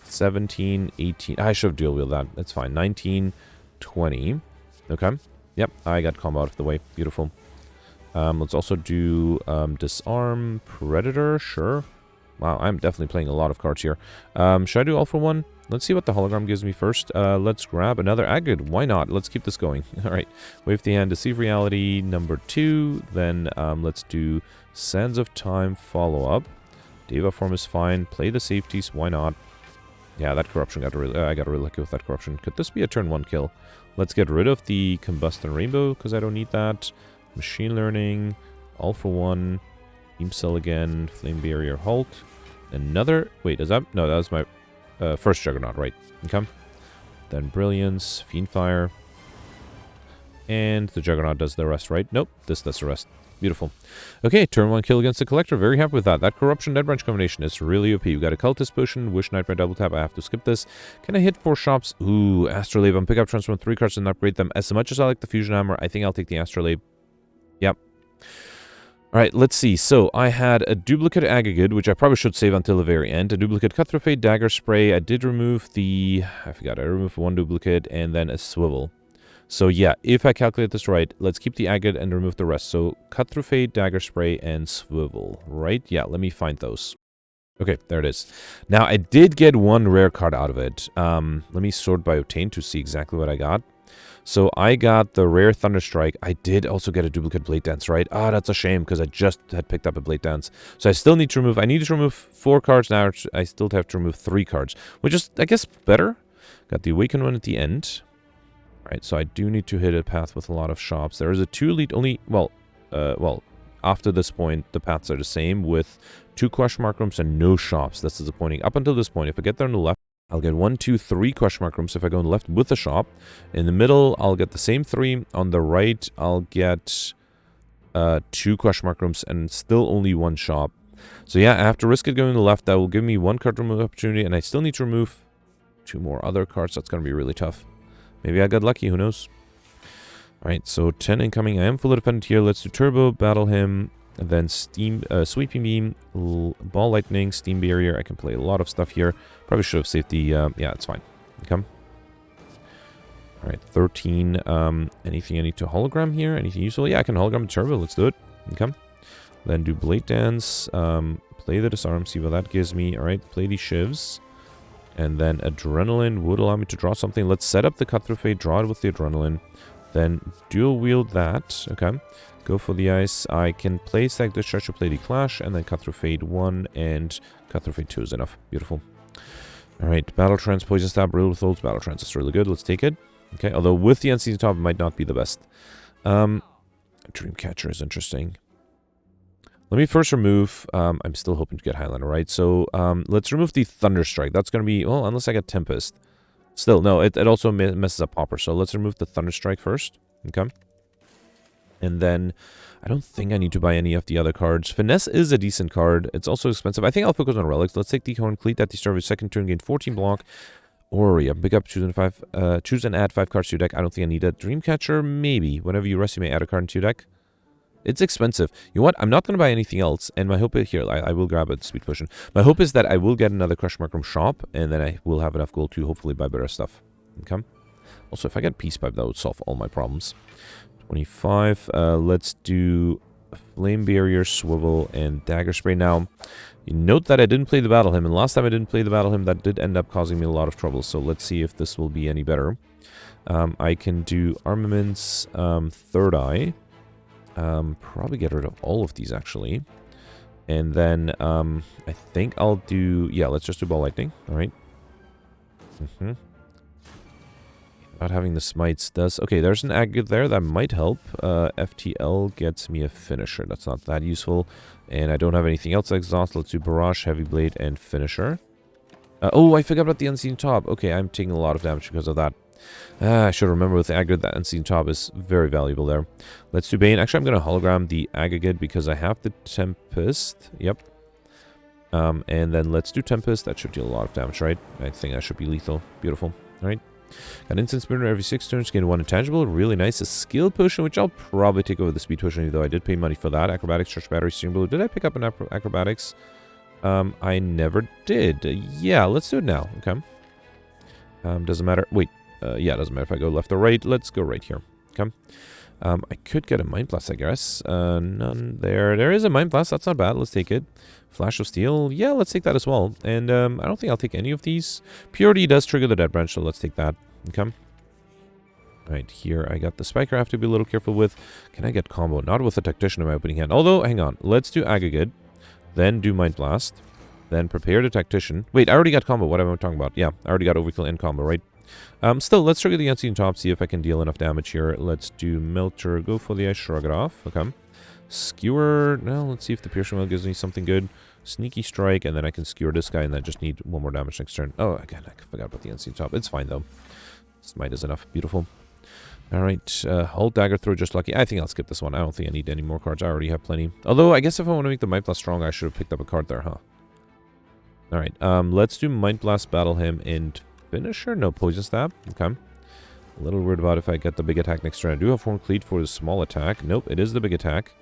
17. 18. I should have dual wheeled that. That's fine. 19. 20. Okay. Yep. I got combo out of the way. Beautiful. Let's also do disarm predator. Sure. Wow, I'm definitely playing a lot of cards here. Should I do all for one? Let's see what the hologram gives me first. Let's grab another agate. Why not? Let's keep this going. All right. Wave the hand, deceive reality, number 2. Then let's do Sands of Time follow-up. Deva form is fine. Play the safeties. Why not? Yeah, that corruption got really... I got really lucky with that corruption. Could this be a turn 1 kill? Let's get rid of the Combustion Rainbow because I don't need that. Machine Learning. All for one. Beam Cell again. Flame Barrier Halt. Another... Wait, is that... No, that was my first Juggernaut, right? Okay. Then Brilliance. Fiendfire. And the Juggernaut does the rest, right? Nope. This does the rest. Beautiful. Okay, turn 1 kill against the Collector. Very happy with that. That Corruption Dead Branch combination is really OP. We got a Cultist Potion, Wish Nightmare double tap. I have to skip this. Can I hit 4 shops? Ooh, Astrolabe. I'm pick up transform 3 cards and upgrade them. As much as I like the Fusion Hammer, I think I'll take the Astrolabe. Yep. Alright, let's see. So, I had a duplicate Agagid, which I probably should save until the very end. A duplicate Cutthroat Fade, Dagger Spray. I did remove the... I forgot. I removed 1 duplicate and then a Swivel. So yeah, if I calculate this right, let's keep the agate and remove the rest. So Cut Through Fade, Dagger Spray, and Swivel, right? Yeah, let me find those. Okay, there it is. Now, I did get 1 rare card out of it. Let me sort by Obtain to see exactly what I got. So I got the rare Thunderstrike. I did also get a duplicate Blade Dance, right? Ah, that's a shame because I just had picked up a Blade Dance. So I still need to remove... I need to remove 4 cards now. I still have to remove 3 cards, which is, I guess, better. Got the Awakened one at the end. Right, so I do need to hit a path with a lot of shops. There is a 2 elite only... Well, after this point, the paths are the same with 2 question mark rooms and no shops. That's disappointing. Up until this point, if I get there on the left, I'll get 1, 2, 3 question mark rooms if I go on the left with a shop. In the middle, I'll get the same 3. On the right, I'll get 2 question mark rooms and still only 1 shop. So yeah, I have to risk it going to the left. That will give me 1 card remove opportunity, and I still need to remove 2 more other cards. That's going to be really tough. Maybe I got lucky, who knows? Alright, so 10 incoming. I am fully dependent here. Let's do Turbo, Battle Him, and then Steam, Sweeping Beam, Ball Lightning, Steam Barrier. I can play a lot of stuff here. Probably should have saved the... yeah, it's fine. Okay. Alright, 13. Anything I need to hologram here? Anything useful? Yeah, I can hologram Turbo. Let's do it. Okay. Then do Blade Dance. Play the Disarm, see what that gives me. Alright, play the Shivs. And then Adrenaline would allow me to draw something. Let's set up the Cut Through Fade, draw it with the Adrenaline. Then dual wield that. Okay. Go for the ice. I can play Stack Discharge to play the Clash. And then Cut Through Fade 1 and Cut Through Fade 2 is enough. Beautiful. Alright. Battle Trance, Poison Stab, Riddle with Holds. Battle Trance is really good. Let's take it. Okay. Although with the Unseen Top, it might not be the best. Dreamcatcher is interesting. Let me first remove, I'm still hoping to get Highlander, right? So, let's remove the Thunderstrike. That's going to be, well, unless I get Tempest. Still, no, it also messes up Popper. So let's remove the Thunderstrike first. Okay. And then, I don't think I need to buy any of the other cards. Finesse is a decent card. It's also expensive. I think I'll focus on Relics. Let's take the Complete at the start of your second turn, gain 14 block. Or, yeah, pick up, choose and add 5 cards to your deck. I don't think I need that. Dreamcatcher, maybe. Whenever you rest, you may add a card into your deck. It's expensive. You know what? I'm not going to buy anything else. And my hope is here, I will grab a Speed Potion. My hope is that I will get another Crush Mark from shop. And then I will have enough gold to hopefully buy better stuff. Okay. Also, if I get Peace Pipe, that would solve all my problems. 25. Let's do Flame Barrier, Swivel, and Dagger Spray. Now, you note that I didn't play the Battle Hymn. And last time I didn't play the Battle Hymn, that did end up causing me a lot of trouble. So let's see if this will be any better. I can do Armaments, Third Eye. Probably get rid of all of these, actually. And then, I think I'll do... Yeah, let's just do Ball Lightning. Alright. Not having the Smites does... Okay, there's an Agate there. That might help. FTL gets me a Finisher. That's not that useful. And I don't have anything else exhaust. Let's do Barrage, Heavy Blade, and Finisher. Oh, I forgot about the Unseen Top. Okay, I'm taking a lot of damage because of that. I should remember with the Agate, that Unseen Top is very valuable there. Let's do Bane. Actually, I'm going to hologram the Agate because I have the Tempest. Yep. And then let's do Tempest. That should deal a lot of damage, right? I think that should be lethal. Beautiful. All right. Got Instant Spinner every 6 turns, gain 1 intangible. Really nice. A skill potion, which I'll probably take over the speed potion, even though I did pay money for that. Acrobatics, Charge Battery, Steering Blue. Did I pick up an acrobatics? I never did. Yeah, let's do it now. Okay. Doesn't matter. Wait. Yeah, doesn't matter if I go left or right. Let's go right here. Okay. I could get a Mind Blast, I guess. None there. There is a Mind Blast. That's not bad. Let's take it. Flash of Steel. Yeah, let's take that as well. And I don't think I'll take any of these. Purity does trigger the Dead Branch, so let's take that. Okay. Right, here I got the Spiker I have to be a little careful with. Can I get combo? Not with the Tactician in my opening hand. Although, hang on. Let's do Aggregate. Then do Mind Blast. Then prepare the Tactician. Wait, I already got combo. What am I talking about? Yeah, I already got Overkill and combo, right? Still, let's trigger the Unseen Top, see if I can deal enough damage here. Let's do Melter, go for the Ice, shrug it off. Okay. Skewer, well, let's see if the Piercing Whale gives me something good. Sneaky Strike, and then I can skewer this guy, and then just need 1 more damage next turn. Oh, again, I forgot about the Unseen Top. It's fine, though. Smite is enough. Beautiful. Alright, Hold Dagger Throw, just lucky. I think I'll skip this one. I don't think I need any more cards. I already have plenty. Although, I guess if I want to make the Mind Blast strong, I should have picked up a card there, huh? Alright, let's do Mind Blast, Battle him, and Finisher? No, Poison Stab. Okay. A little worried about if I get the big attack next turn. I do have Form Cleat for the small attack. Nope, it is the big attack.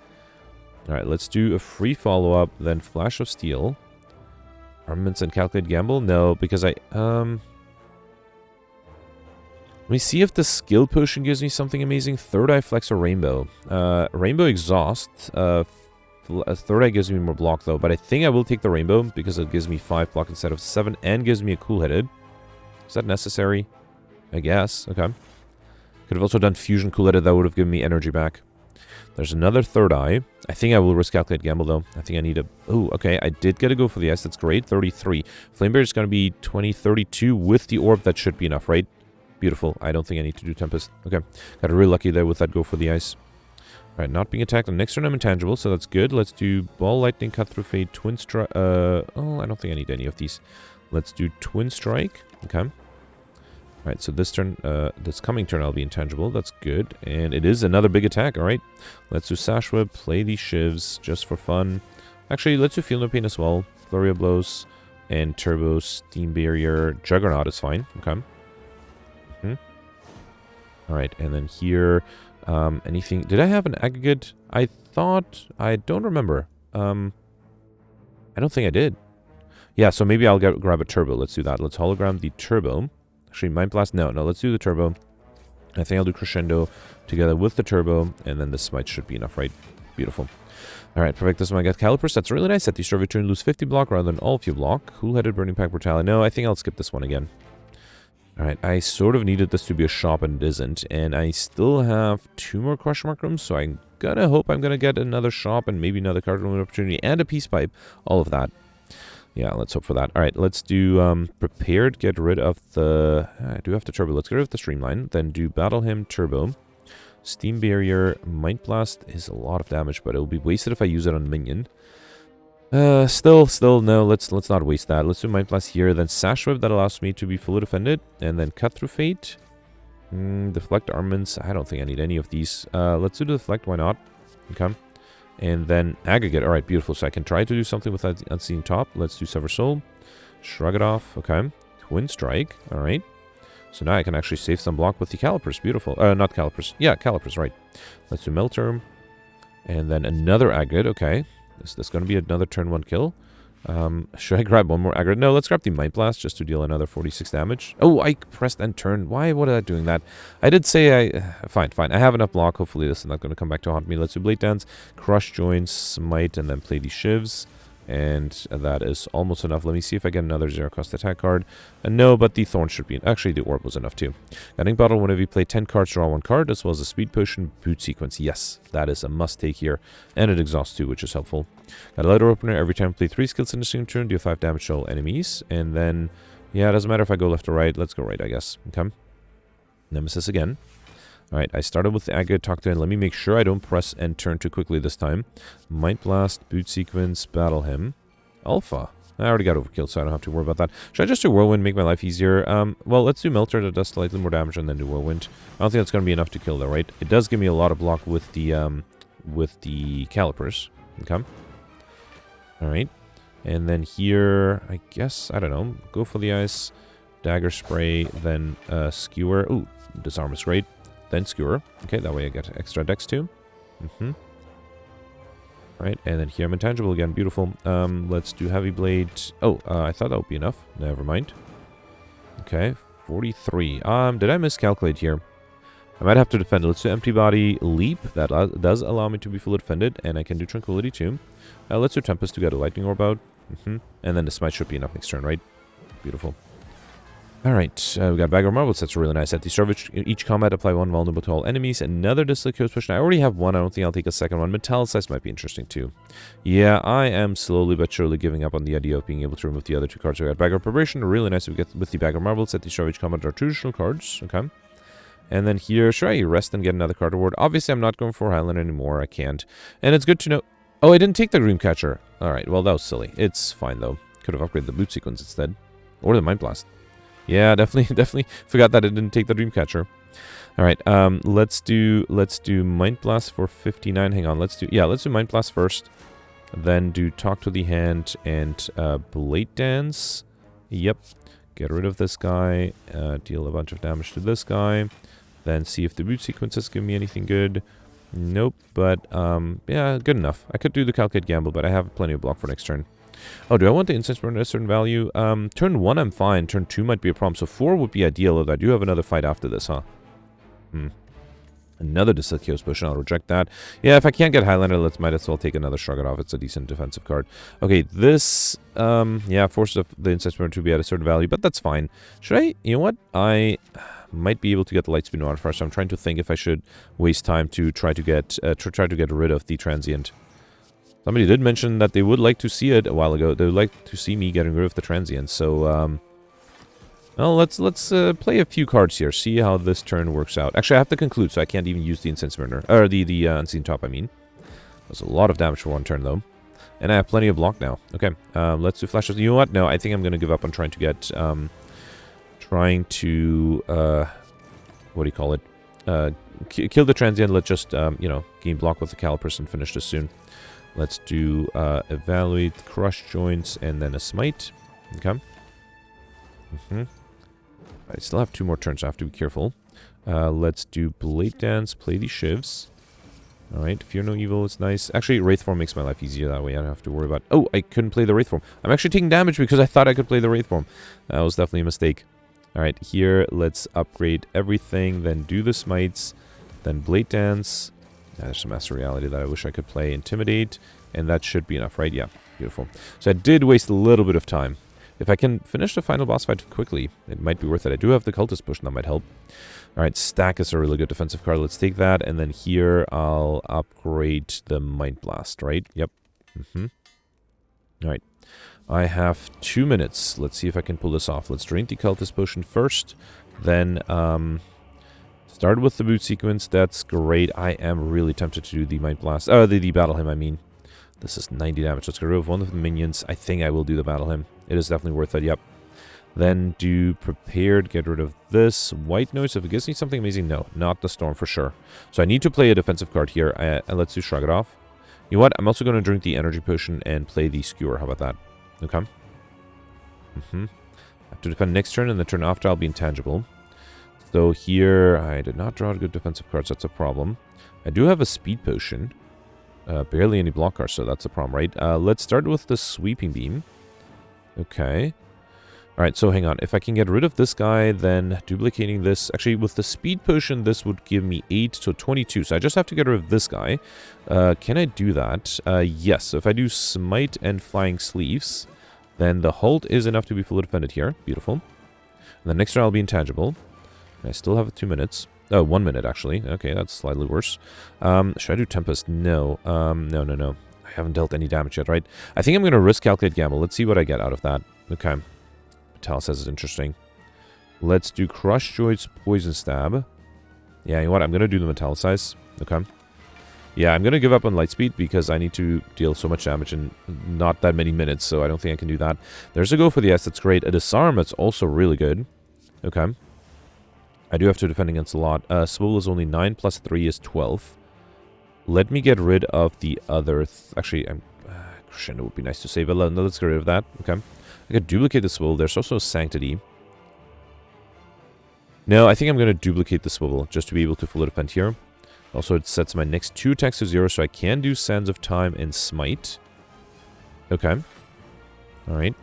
Alright, let's do a free follow-up, then Flash of Steel. Armaments and Calculate Gamble? No, because I, let me see if the Skill Potion gives me something amazing. Third Eye, Flex, or Rainbow. Rainbow Exhaust. Third Eye gives me more block, though. But I think I will take the Rainbow, because it gives me 5 block instead of 7, and gives me a Cool-Headed. Is that necessary? I guess. Okay. Could have also done Fusion Cool-Headed. That would have given me energy back. There's another Third Eye. I think I will risk Calculate Gamble, though. I think I need a... Oh, okay. I did get to go for the ice. That's great. 33. Flame Barrier is going to be 20, 32 with the Orb. That should be enough, right? Beautiful. I don't think I need to do Tempest. Okay. Got really lucky there with that go for the ice. Alright, not being attacked. On next turn I'm intangible, so that's good. Let's do Ball, Lightning, Cut Through Fade, Twin Strike. Oh, I don't think I need any of these. Let's do Twin Strike. Okay. Alright, so this turn, this coming turn I'll be intangible. That's good. And it is another big attack. Alright. Let's do Sash Whip, play these shivs just for fun. Actually, let's do Feel No Pain as well. Flurry of Blows and Turbo, Steam Barrier. Juggernaut is fine. Okay. Alright, and then here, anything... Did I have an aggregate? I thought... I don't remember. I don't think I did. Yeah, so maybe I'll grab a Turbo. Let's do that. Let's hologram the Turbo. Actually, Mind Blast? No, let's do the Turbo. I think I'll do Crescendo together with the Turbo, and then the Smite should be enough, right? Beautiful. Alright, perfect. This one I got Calipers. That's really nice. At the start of your turn, lose 50 block rather than all of your block. Cool-Headed, Burning Pack, Brutality. No, I think I'll skip this one again. Alright, I sort of needed this to be a shop and it isn't, and I still have 2 more question mark rooms, so I'm gonna hope I'm gonna get another shop and maybe another card room opportunity and a peace pipe, all of that. Yeah, let's hope for that. Alright, let's do Prepared, get rid of the... I do have the Turbo, let's get rid of the Streamline, then do Battle Him, Turbo, Steam Barrier, Mind Blast is a lot of damage, but it will be wasted if I use it on Minion. Still, no, let's not waste that. Let's do Mind Blast here, then Sash Whip, that allows me to be fully defended, and then Cut Through Fate. Deflect Armaments, I don't think I need any of these. Let's do Deflect, why not? Okay. And then Aggregate, alright, beautiful, so I can try to do something with that Unseen Top. Let's do Sever Soul, Shrug it off, okay. Twin Strike, alright. So now I can actually save some block with the Calipers, beautiful. Not Calipers, yeah, Calipers, right. Let's do Melter, and then another Aggregate, okay. Is this going to be another turn 1 kill? Should I grab one more aggro? No, let's grab the Mind Blast just to deal another 46 damage. Oh, I pressed end turn. Why was I doing that? I did say I... Fine. I have enough block. Hopefully this is not going to come back to haunt me. Let's do Blade Dance, Crush, Joints, Smite, and then play the Shivs. And that is almost enough. Let me see if I get another 0-cost attack card. No, but the Thorn should be... Actually, the Orb was enough too. Got Ink Bottle, whenever you play 10 cards, draw 1 card, as well as a Speed Potion Boot Sequence. Yes, that is a must-take here. And it exhausts too, which is helpful. Got a Letter Opener. Every time I play 3 skills in the same turn, deal 5 damage to all enemies. And then, yeah, it doesn't matter if I go left or right. Let's go right, I guess. Okay. Nemesis again. Alright, I started with the Aggregate, talk to him. Let me make sure I don't press end turn too quickly this time. Mind Blast, Boot Sequence, Battle him. Alpha. I already got overkill, so I don't have to worry about that. Should I just do Whirlwind, make my life easier? Well, let's do Melter, that does slightly more damage, and then do Whirlwind. I don't think that's going to be enough to kill, though, right? It does give me a lot of block with the Calipers. Okay. Alright. And then here, I guess, I don't know, go for the ice, dagger spray, then skewer. Ooh, disarm is great. Then skewer. Okay, that way I get extra dex too. Right, and then here I'm intangible again. Beautiful. Let's do heavy blade. Oh, I thought that would be enough. Never mind. Okay, 43. Did I miscalculate here? I might have to defend. Let's do empty body leap. That does allow me to be fully defended, and I can do tranquility too. Let's do tempest to get a lightning orb out. And then the smite should be enough next turn, right? Beautiful. Alright, we got bag of marbles. That's really nice. At the start of each combat, apply one vulnerable to all enemies. Another dislocated potion. I already have one. I don't think I'll take a second one. Metallicized might be interesting too. Yeah, I am slowly but surely giving up on the idea of being able to remove the other two cards. We got bag of preparation. Really nice. We get with the bag of marbles. At the start of each combat, are two additional cards. Okay. And then here, should I rest and get another card reward? Obviously, I'm not going for Highlander anymore. I can't. And it's good to know... Oh, I didn't take the Dreamcatcher. Alright, well, that was silly. It's fine, though. Could have upgraded the boot sequence instead. Or the Mind Blast. Yeah, definitely forgot that I didn't take the Dreamcatcher. Alright, let's do Mind Blast for 59. Hang on, let's do Mind Blast first. Then do Talk to the Hand and Blade Dance. Yep. Get rid of this guy. Deal a bunch of damage to this guy. Then see if the boot sequences give me anything good. Nope, but yeah, good enough. I could do the Calculate Gamble, but I have plenty of block for next turn. Oh, do I want the instance burn at a certain value? Turn 1 I'm fine. Turn 2 might be a problem. So 4 would be ideal, although I do have another fight after this, huh? Another Dislocated Potion. I'll reject that. Yeah, if I can't get Highlander, might as well take another Shrug It Off. It's a decent defensive card. Okay, this, yeah, forces the instance burn to be at a certain value, but that's fine. Should I, you know what? I might be able to get the Lightspeed modifier, so I'm trying to think if I should waste time to try to get rid of the transient. Somebody did mention that they would like to see it a while ago. They would like to see me getting rid of the transient. So, well, let's play a few cards here. See how this turn works out. Actually, I have to conclude, so I can't even use the Incense Burner. Or the Unseen Top, I mean. That's a lot of damage for one turn, though. And I have plenty of block now. Okay, let's do flashes. You know what? No, I think I'm going to give up on trying to get... what do you call it? Kill the transient. Let's just, you know, gain block with the Calipers and finish this soon. Let's do evaluate, crush joints, and then a smite. Okay. I still have 2 more turns, so I have to be careful. Let's do blade dance, play the shivs. Alright, fear no evil is nice. Actually, Wraith Form makes my life easier that way. I don't have to worry about... Oh, I couldn't play the Wraith Form. I'm actually taking damage because I thought I could play the Wraith Form. That was definitely a mistake. Alright, here, let's upgrade everything, then do the smites, then blade dance. There's some Master Reality that I wish I could play. Intimidate, and that should be enough, right? Yeah, beautiful. So I did waste a little bit of time. If I can finish the final boss fight quickly, it might be worth it. I do have the Cultist Potion that might help. Alright, Stack is a really good defensive card. Let's take that, and then here I'll upgrade the Mind Blast, right? Yep. Alright. I have 2 minutes. Let's see if I can pull this off. Let's drink the Cultist Potion first, then start with the boot sequence. That's great. I am really tempted to do the Mind Blast. The Battle Hymn, I mean. This is 90 damage. Let's get rid of one of the minions. I think I will do the Battle Hymn. It is definitely worth it, yep. Then do Prepared, get rid of this. White Noise, if it gives me something amazing, no. Not the Storm for sure. So I need to play a defensive card here. And let's do Shrug It Off. You know what? I'm also going to drink the Energy Potion and play the Skewer. How about that? Okay. I have to defend next turn, and the turn after I'll be intangible. So here, I did not draw good defensive cards. That's a problem. I do have a Speed Potion. Barely any block cards, so that's a problem, right? Let's start with the Sweeping Beam. Okay. Alright, so hang on. If I can get rid of this guy, then duplicating this... Actually, with the Speed Potion, this would give me 8, so 22. So I just have to get rid of this guy. Can I do that? Yes. So if I do Smite and Flying Sleeves, then the Halt is enough to be fully defended here. Beautiful. And then next turn I'll be intangible. I still have 2 minutes. Oh, 1 minute, actually. Okay, that's slightly worse. Should I do Tempest? No. No. I haven't dealt any damage yet, right? I think I'm going to risk Calculate Gamble. Let's see what I get out of that. Okay. Metal says it's interesting. Let's do Crush Joints, Poison Stab. Yeah, you know what? I'm going to do the Metallicize. Okay. Yeah, I'm going to give up on Lightspeed because I need to deal so much damage in not that many minutes, so I don't think I can do that. There's a go for the S. That's great. A Disarm, that's also really good. Okay. I do have to defend against a lot. Swivel is only 9, plus 3 is 12. Let me get rid of the other... Actually, Crescendo would be nice to say, but let's get rid of that. Okay. I could duplicate the swivel. There's also Sanctity. No, I think I'm going to duplicate the swivel just to be able to fully defend here. Also, it sets my next 2 attacks to 0, so I can do Sands of Time and Smite. Okay. Alright.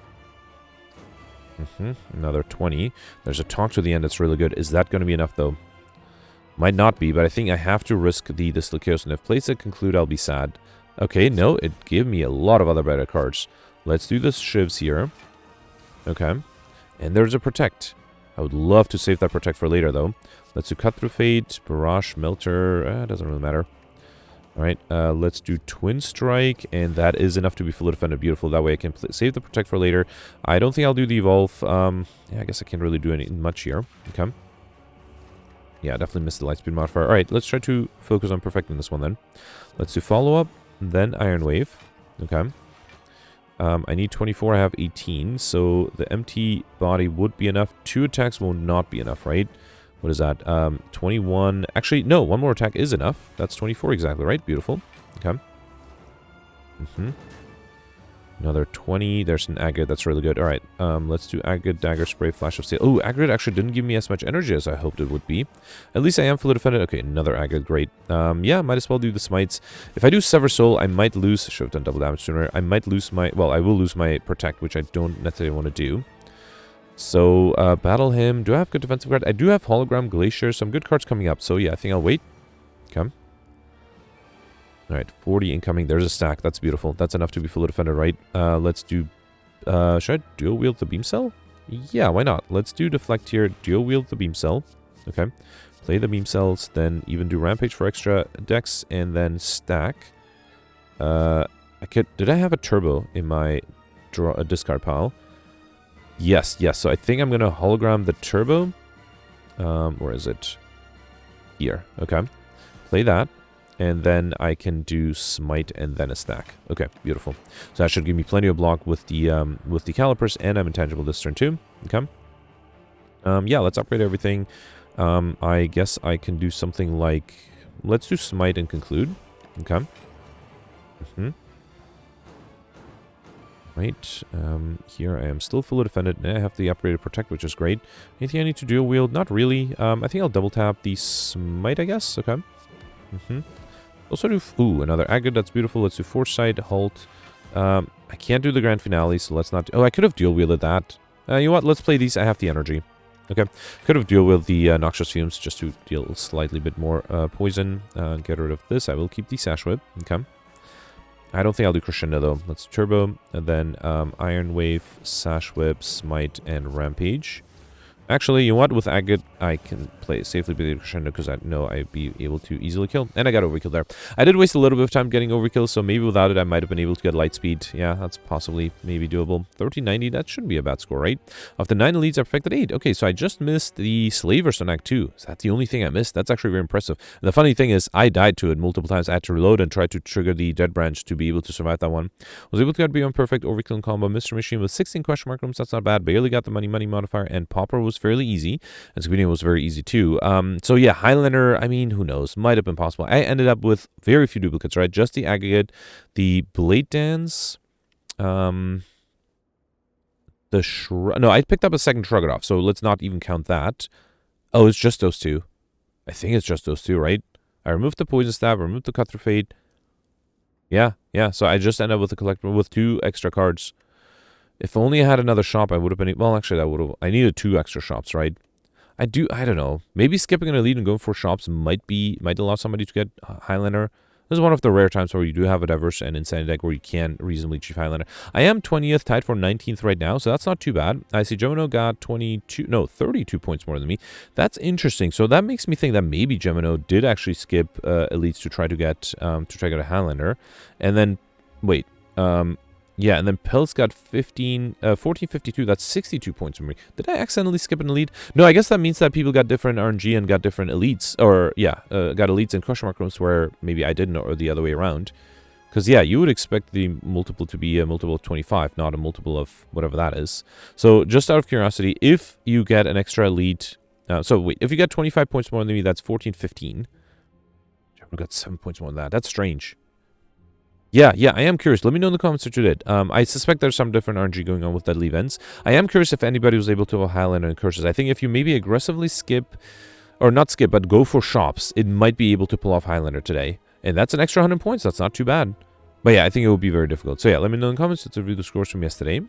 Another 20. There's a talk to the end that's really good. Is that going to be enough, though? Might not be, but I think I have to risk the Dislocados, and if plays that conclude, I'll be sad. Okay, no, it gave me a lot of other better cards. Let's do the Shivs here. Okay. And there's a Protect. I would love to save that Protect for later, though. Let's do Cut Through Fate, Barrage, Melter. Doesn't really matter. Alright, let's do Twin Strike, and that is enough to be fully defended. Beautiful. That way I can save the Protect for later. I don't think I'll do the Evolve. Yeah, I guess I can't really do much here. Okay. Yeah, definitely missed the Lightspeed modifier. Alright, let's try to focus on perfecting this one then. Let's do Follow-Up, then Iron Wave. Okay. I need 24, I have 18, so the empty body would be enough. 2 attacks will not be enough, right? What is that? 21. Actually, no, 1 more attack is enough. That's 24 exactly, right? Beautiful. Okay. Another 20. There's an Agate. That's really good. All right. Let's do Agate, Dagger, Spray, Flash of Steel. Oh, Agate actually didn't give me as much energy as I hoped it would be. At least I am fully defended. Okay, another Agate. Great. Yeah, might as well do the Smites. If I do Sever Soul, I might lose. Should have done double damage sooner. I might lose my... Well, I will lose my Protect, which I don't necessarily want to do. So, Battle Hymn. Do I have good defensive card? I do have Hologram, Glacier. Some good cards coming up. So, yeah, I think I'll wait. Okay. Alright, 40 incoming. There's a stack. That's beautiful. That's enough to be fully defended, right? Let's do... should I dual wield the Beam Cell? Yeah, why not? Let's do Deflect here. Dual wield the Beam Cell. Okay. Play the Beam Cells. Then even do Rampage for extra decks. And then stack. Did I have a Turbo in my discard pile? Yes, yes. So I think I'm going to hologram the Turbo. Where is it? Here. Okay. Play that. And then I can do Smite and then a stack. Okay, beautiful. So that should give me plenty of block with the Calipers, and I'm intangible this turn too. Okay. Yeah, let's upgrade everything. I guess I can do something like... Let's do Smite and conclude. Okay. Right. Here I am still fully defended, and I have the upgraded Protect, which is great. Anything I need to dual wield? Not really. I think I'll double tap the Smite, I guess. Okay. Also do... Ooh, another Agate. That's beautiful. Let's do Foresight, Halt. I can't do the Grand Finale, so let's not... Oh, I could have dual wielded that. You know what? Let's play these. I have the energy. Okay. Could have dual wielded the Noxious Fumes just to deal slightly bit more poison. Get rid of this. I will keep the Sash Whip. Okay. I don't think I'll do Crescendo, though. Let's Turbo. And then Iron Wave, Sash Whip, Smite, and Rampage. Actually, you know what? With Agate, I can play safely with the Crescendo because I know I'd be able to easily kill. And I got Overkill there. I did waste a little bit of time getting Overkill, so maybe without it, I might have been able to get Lightspeed. Yeah, that's possibly maybe doable. 1390, that shouldn't be a bad score, right? Of the 9 elites, I perfected 8. Okay, so I just missed the Slavers on Act 2. Is that the only thing I missed? That's actually very impressive. And the funny thing is, I died to it multiple times. I had to reload and try to trigger the Dead Branch to be able to survive that one. Was able to get beyond perfect Overkill in combo. Mr. Machine with 16 question mark rooms. That's not bad. Barely got the money modifier, and Pauper was fairly easy. And Squeeding was very easy too. So yeah, Highlander, I mean, who knows? Might have been possible. I ended up with very few duplicates, right? Just the Agate, the Blade Dance, no, I picked up a second Shrug It Off, so let's not even count that. Oh, it's just those two. I think it's just those two, right? I removed the Poison Stab, removed the Cut Through Fate. Yeah, so I just ended up with a collector with 2 extra cards. If only I had another shop, I would have been... Well, actually, that would have... I needed 2 extra shops, right? I don't know. Maybe skipping an elite and going for shops might allow somebody to get Highlander. This is one of the rare times where you do have a diverse and insanity deck where you can reasonably achieve Highlander. I am 20th, tied for 19th right now, so that's not too bad. I see Gemino got 32 points more than me. That's interesting. So that makes me think that maybe Gemino did actually skip elites to try to get a Highlander. And then, wait, yeah, and then Pelt's got 1452. That's 62 points from me. Did I accidentally skip an elite? No, I guess that means that people got different RNG and got different elites. Or, yeah, got elites and question mark rooms where maybe I didn't, or the other way around. Because, yeah, you would expect the multiple to be a multiple of 25, not a multiple of whatever that is. So, just out of curiosity, if you get an extra elite... so, wait, if you get 25 points more than me, that's 1415. I've got 7 points more than that. That's strange. Yeah, I am curious. Let me know in the comments what you did. I suspect there's some different RNG going on with deadly events. I am curious if anybody was able to have Highlander and Curses. I think if you maybe aggressively skip, or not skip, but go for shops, it might be able to pull off Highlander today. And that's an extra 100 points. That's not too bad. But yeah, I think it will be very difficult. So yeah, let me know in the comments. Let's review the scores from yesterday.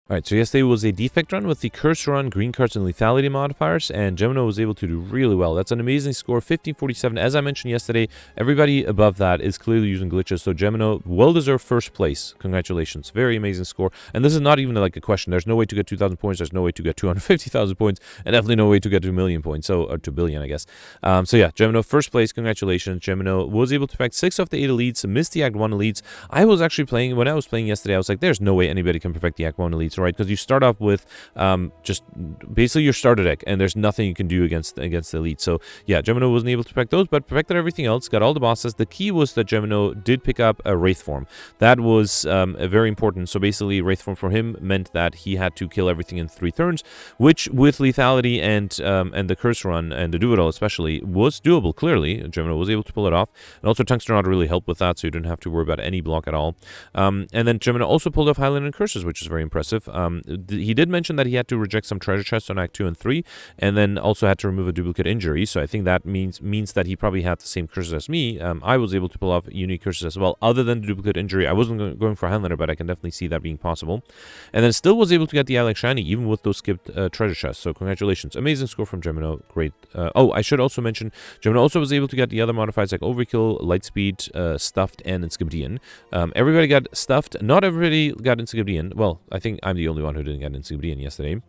Alright, so yesterday was a Defect run with the Curse run, green cards, and lethality modifiers, and Gemino was able to do really well. That's an amazing score, 1547. As I mentioned yesterday, everybody above that is clearly using glitches, so Gemino, well-deserved first place. Congratulations. Very amazing score. And this is not even like a question. There's no way to get 2,000 points, there's no way to get 250,000 points, and definitely no way to get 2 million points, or 2 billion, I guess. So yeah, Gemino, first place, congratulations. Gemino was able to perfect 6 of the 8 elites, missed the Act 1 elites. I was actually playing, when I was playing yesterday, I was like, there's no way anybody can perfect the Act 1 elites, right? Because you start off with just basically your starter deck, and there's nothing you can do against the elite. So yeah, Gemino wasn't able to perfect those, but perfected everything else, got all the bosses. The key was that Gemino did pick up a Wraith form. That was very important. So basically, Wraith form for him meant that he had to kill everything in 3 turns, which with lethality and the curse run and the do-it-all especially was doable. Clearly, Gemino was able to pull it off, and also Tungsten Rod really helped with that, so you didn't have to worry about any block at all. And then Gemino also pulled off Highlander and Curses, which is very impressive. He did mention that he had to reject some treasure chests on Act 2 and 3, and then also had to remove a duplicate injury, so I think that means that he probably had the same curses as me. I was able to pull off unique curses as well, other than the duplicate injury. I wasn't going for Highlander, but I can definitely see that being possible. And then still was able to get the Alex Shiny, even with those skipped treasure chests, so congratulations. Amazing score from Gemino, great. Oh, I should also mention, Gemino also was able to get the other modifiers like Overkill, Lightspeed, Stuffed, and Inscription. Everybody got Stuffed, not everybody got Inscription. Well, I think I'm the only one who didn't get Inscription yesterday.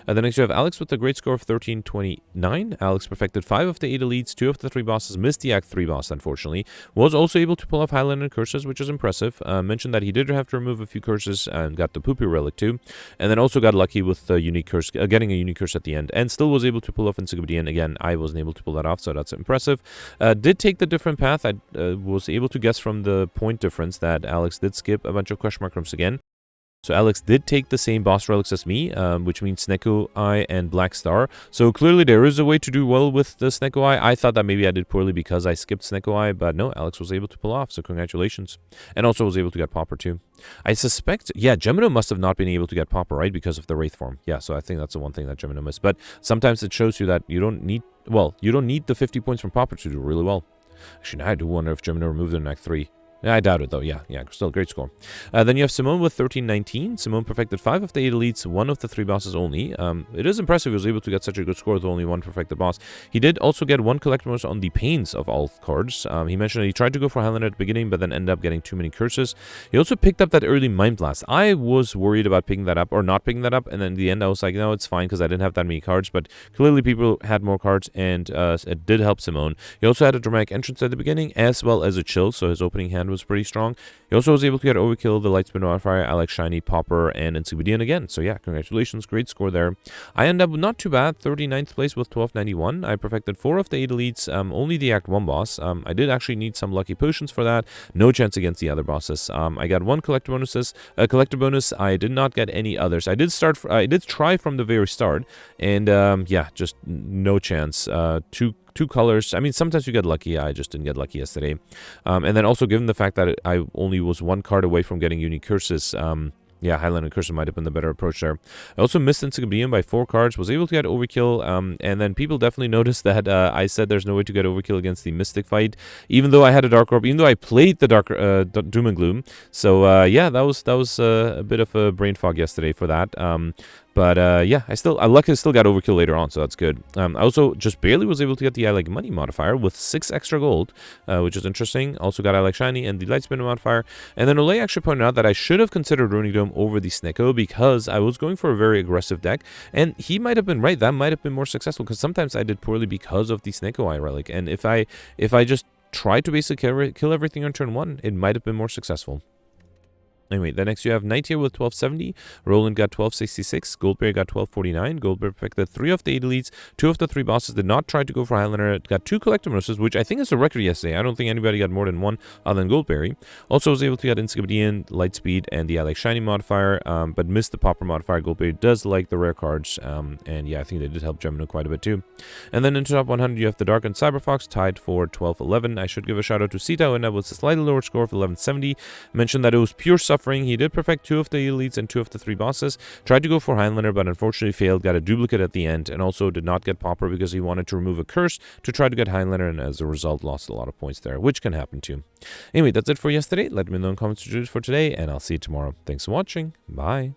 Then next you have Alex with a great score of 1329. Alex perfected 5 of the 8 elites, 2 of the 3 bosses, missed the Act 3 boss, unfortunately. Was also able to pull off Highlander and Curses, which is impressive. Mentioned that he did have to remove a few curses and got the Poopy Relic too. And then also got lucky with the unique curse, getting a unique curse at the end. And still was able to pull off Inscription. Again, I wasn't able to pull that off, so that's impressive. Did take the different path. I was able to guess from the point difference that Alex did skip a bunch of question mark rooms again. So Alex did take the same boss relics as me, which means Snecko Eye and Black Star. So clearly there is a way to do well with the Snecko Eye. I thought that maybe I did poorly because I skipped Snecko Eye, but no, Alex was able to pull off, so congratulations. And also was able to get Popper too. I suspect, yeah, Gemino must have not been able to get Popper, right, because of the Wraith form. Yeah, so I think that's the one thing that Gemino missed. But sometimes it shows you that you don't need, well, you don't need the 50 points from Popper to do really well. Actually, now I do wonder if Gemino removed it in Act 3. Yeah, I doubt it though. Yeah, still great score. Then you have Simone with 1319. Simone perfected 5 of the 8 elites, 1 of the 3 bosses only. It is impressive he was able to get such a good score with only 1 perfected boss. He did also get 1 collectibles on the pains of all cards. He mentioned that he tried to go for Highlander at the beginning, but then ended up getting too many curses. He also picked up that early Mind Blast. I was worried about picking that up or not picking that up, and then in the end I was like, no, it's fine because I didn't have that many cards, but clearly people had more cards, and it did help Simone. He also had a dramatic entrance at the beginning, as well as a chill, so his opening hand was pretty strong. He also was able to get Overkill, the Lightspeed modifier, Alex Shiny, Popper, and Inscription again. So yeah, congratulations, great score there. I end up not too bad, 39th place with 1291. I perfected 4 of the 8 elites, only the Act 1 boss. I did actually need some lucky potions for that. No chance against the other bosses. I got 1 collector bonus. I did not get any others. I did try from the very start, and yeah, just no chance. Two colors. I mean, sometimes you get lucky. I just didn't get lucky yesterday. And then also, given the fact that I only was 1 card away from getting unique curses, yeah, Highlander and Curse might have been the better approach there. I also missed Inscription by 4 cards, was able to get Overkill, and then people definitely noticed that I said there's no way to get Overkill against the Mystic fight, even though I had a Dark Orb, even though I played the Doom and Gloom. So yeah, that was a bit of a brain fog yesterday for that. But yeah, I luckily still got Overkill later on, so that's good. I also just barely was able to get the I Like Money modifier with 6 extra gold, which is interesting. Also got I Like Shiny and the Lightspeed modifier. And then Olay actually pointed out that I should have considered Ruining Dome over the Snecko because I was going for a very aggressive deck, and he might have been right. That might have been more successful because sometimes I did poorly because of the Snecko Eye relic, and if I just tried to basically kill everything on turn 1, it might have been more successful. Anyway, then next you have Knight here with 1270. Roland got 1266. Goldberry got 1249. Goldberry perfected 3 of the 8 elites. 2 of the 3 bosses did not try to go for Highlander. Got 2 collective nurses, which I think is a record yesterday. I don't think anybody got more than 1 other than Goldberry. Also was able to get Inscabadian, Lightspeed, and the Alex Shiny modifier, but missed the Popper modifier. Goldberry does like the rare cards, and yeah, I think they did help Gemini quite a bit too. And then into top 100, you have the Dark and Cyberfox tied for 1211. I should give a shout out to Sita, who ended up with a slightly lower score of 1170. Mentioned that it was pure suffering. He did perfect 2 of the elites and 2 of the 3 bosses. Tried to go for Highlander, but unfortunately failed. Got a duplicate at the end, and also did not get Popper because he wanted to remove a curse to try to get Highlander, and as a result lost a lot of points there, which can happen too. Anyway, that's it for yesterday. Let me know in the comments for today, and I'll see you tomorrow. Thanks for watching. Bye.